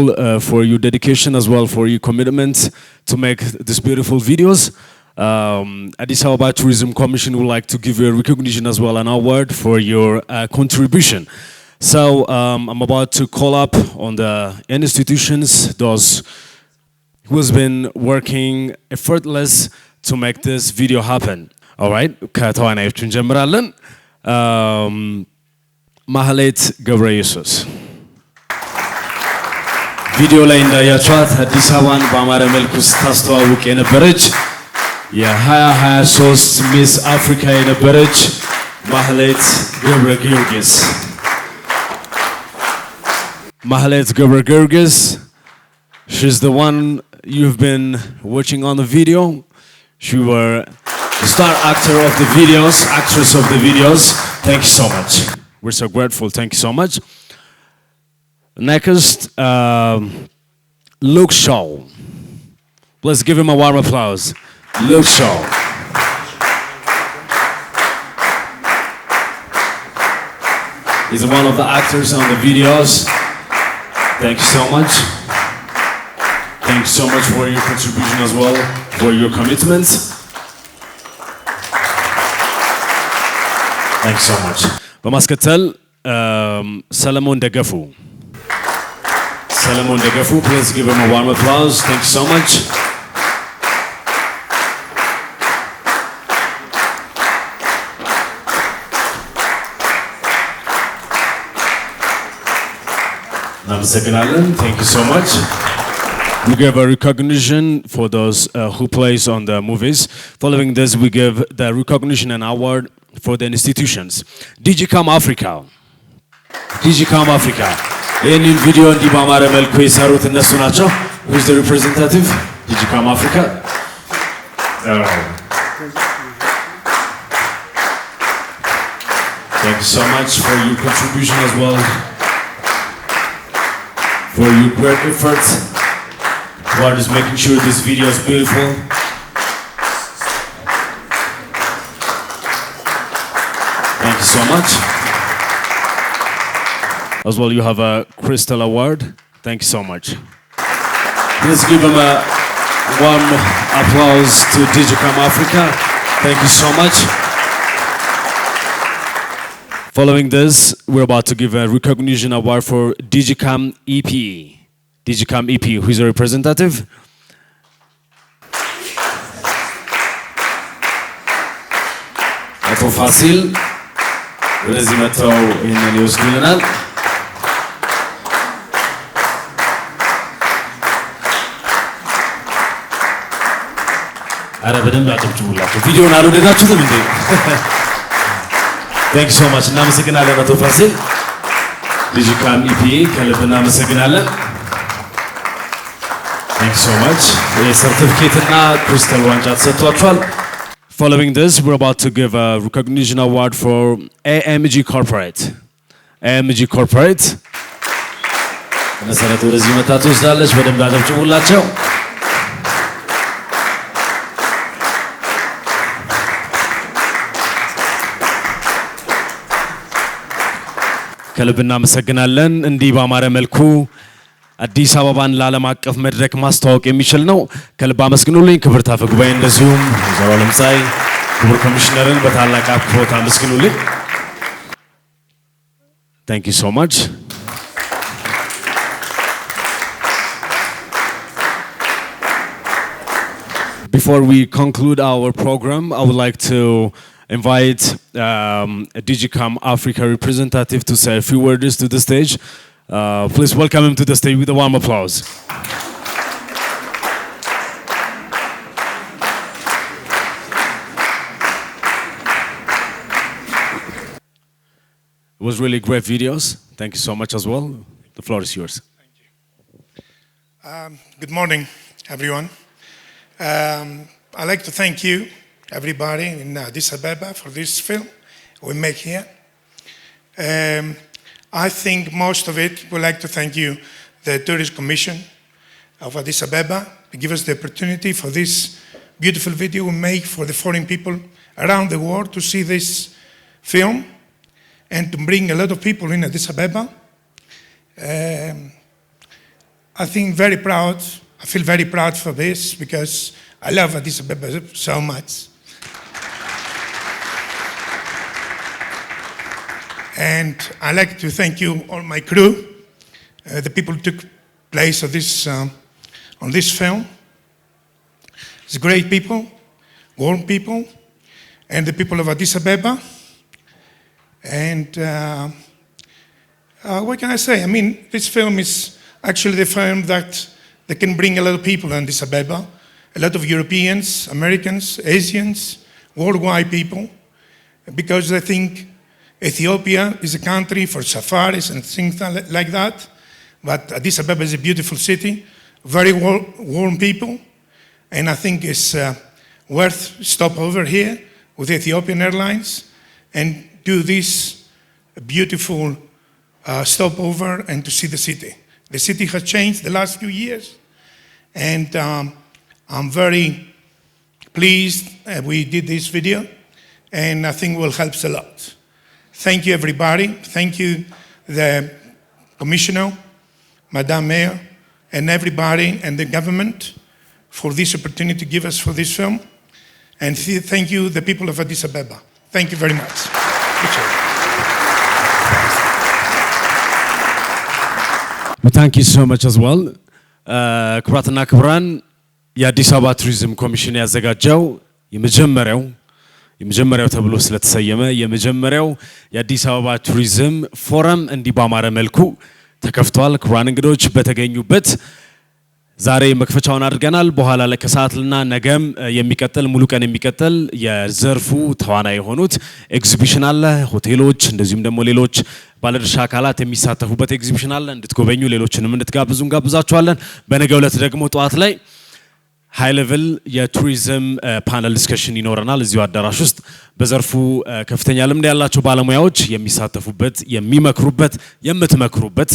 for your dedication as well, for your commitment to make these beautiful videos. Addis Ababa Tourism Commission would like to give you a recognition as well, an award for your contribution. So I'm about to call up on the institutions, those who has been working effortless to make this video happen. All right, ከተዋናዮቹ እንጀምራለን። ማህሌት ገብረ ኢየሱስ ቪዲዮ ላይ እንዳያችኋት አዲስ አበባን በአማረ መልኩ ስታስተዋውቅ የነበረች የ2023 ሚስ አፍሪካ የነበረች ማህሌት ገብረ ጊዮርጊስ። ማህሌት ገብረ ጊዮርጊስ, she's the one you've been watching on the video. She were the star actor of the videos, actress of the videos. Thank you so much. We're so grateful. Thank you so much. Next, Luke Shaw. Let's give him a warm applause. Luke Shaw. He's one of the actors on the videos. Thank you so much. Thank you so much for your contribution as well, for your commitment. Thank you so much. በማስከተል ሰለሞን ደገፉ። ሰለሞን ደገፉ, please give him a warm applause. Thank you so much. እናመሰግናለን. Thank you so much. We give a recognition for those who plays on the movies. Following this, we give the recognition and award for the institutions. DigiCam Africa. DigiCam Africa. ይህንን ቪዲዮ እንዲህ በአማረ መልኩ የሰሩት እነሱ ናቸው። Who is the representative? DigiCam Africa. Thank you so much for your contribution as well, for your great efforts. God is making sure this video is beautiful. Thank you so much. As well, you have a Crystal Award. Thank you so much. Let's give them a warm applause to DigiCam Africa. Thank you so much. Following this, we're about to give a recognition award for DigiCam EP. DigiCam EP, who is a representative? አቶ ፋሲል ወደዚህ መጥተው ይህንን ይወስዱልናል። አረ በደንብ አጨብጭቡላቸው። ቪዲዮውን አልወደዳችሁትም እንዴ? Thank you so much. እናመሰግናለን አቶ ፋሲል። DigiCam EP ከልብ እናመሰግናለን። Thank you so much. የሰርቲፊኬት እና ክሪስታል ዋንጫ ተሰጥቷቸዋል። Following this, we're about to give a recognition award for AMG Corporate. AMG Corporate. መሰረት ወደዚህ መታ ትወስዳለች። በደንብ አጨብጭቡላቸው። ከልብ እናመሰግናለን። እንዲህ በአማረ መልኩ አዲስ አበባን ለዓለም አቀፍ መድረክ ማስተዋወቅ የሚችል ነው። ከልብ አመስግኑልኝ። ክብርት አፈ ጉባኤ እንደዚሁም ወይዘሮ አለምፀሐይ ክቡር ኮሚሽነርን በታላቅ አክብሮት አመስግኑልኝ። Thank you so much. Before we conclude our program, I would like to invite a DigiCam Africa representative to say a few words to the stage. Please welcome him to the stage with a warm applause. It was really great videos. Thank you so much as well. The floor is yours. Thank you. Good morning, everyone. I'd like to thank you, everybody in Addis Ababa, for this film we make here. I think most of it, we'd like to thank you, the Tourist Commission, of Addis Ababa to give us the opportunity for this beautiful video we make for the foreign people around the world to see this film and to bring a lot of people in Addis Ababa. I feel very proud for this because I love Addis Ababa so much. And I'd like to thank you, all my crew, the people who took place of this, on this film. It's great people, warm people, and the people of Addis Ababa. And what can I say? I mean, this film is actually the film that can bring a lot of people in Addis Ababa, a lot of Europeans, Americans, Asians, worldwide people, because they think Ethiopia is a country for safaris and things like that. But Addis Ababa is a beautiful city, very warm people, and I think it's worth stop over here with Ethiopian Airlines and do this beautiful stopover and to see the city. The city has changed the last few years, and I'm very pleased we did this video, and I think it will help a lot. Thank you, everybody. Thank you, the Commissioner, Madam Mayor, and everybody and the government for this opportunity to give us for this film. And thank you, the people of Addis Ababa. Thank you very much. Thank you so much as well. ክቡራትና ክቡራን የአዲስ አበባ ቱሪዝም ኮሚሽን ያዘጋጀው የመጀመሪያው ተብሎ ስለተሰየመ የመጀመሪያው የአዲስ አበባ ቱሪዝም ፎረም እንዲህ ባማረ መልኩ ተከፍቷል። ክቡራን እንግዶች በተገኙበት ዛሬ መክፈቻውን አድርገናል። በኋላ ላይ ከሰዓትና ነገም የሚቀጥል ሙሉ ቀን የሚቀጥል የዘርፉ ተዋናይ የሆኑት ኤግዚቢሽን አለ። ሆቴሎች እንደዚሁም ደግሞ ሌሎች ባለድርሻ አካላት የሚሳተፉበት ኤግዚቢሽን አለ። እንድትጎበኙ ሌሎችንም እንድትጋብዙ እንጋብዛችኋለን። በነገው ዕለት ደግሞ ጠዋት ላይ ሃይ ሌቭል የቱሪዝም ፓነል ዲስከሽን ይኖረናል እዚሁ አዳራሽ ውስጥ በዘርፉ ከፍተኛ ልምድ ያላቸው ባለሙያዎች የሚሳተፉበት የሚመክሩበት የምትመክሩበት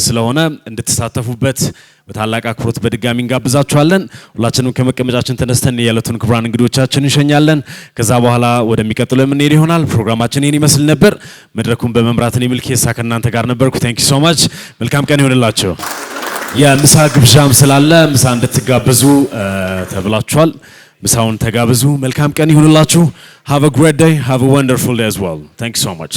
ስለሆነ እንድትሳተፉበት በታላቅ አክብሮት በድጋሚ እንጋብዛችኋለን። ሁላችንም ከመቀመጫችን ተነስተን የዕለቱን ክቡራን እንግዶቻችን እንሸኛለን። ከዛ በኋላ ወደሚቀጥለው የምንሄድ ይሆናል። ፕሮግራማችን ይህን ይመስል ነበር። መድረኩን በመምራት እኔ ሚልኬሳ ከእናንተ ጋር ነበርኩ። ቴንክ ዩ ሶ ማች። መልካም ቀን ይሁንላችሁ። የምሳ ግብዣም ስላለ ምሳ እንድትጋበዙ ተብላችኋል። ምሳውን ተጋብዙ። መልካም ቀን ይሁንላችሁ። Have a great day. Have a wonderful day as well. Thank you so much.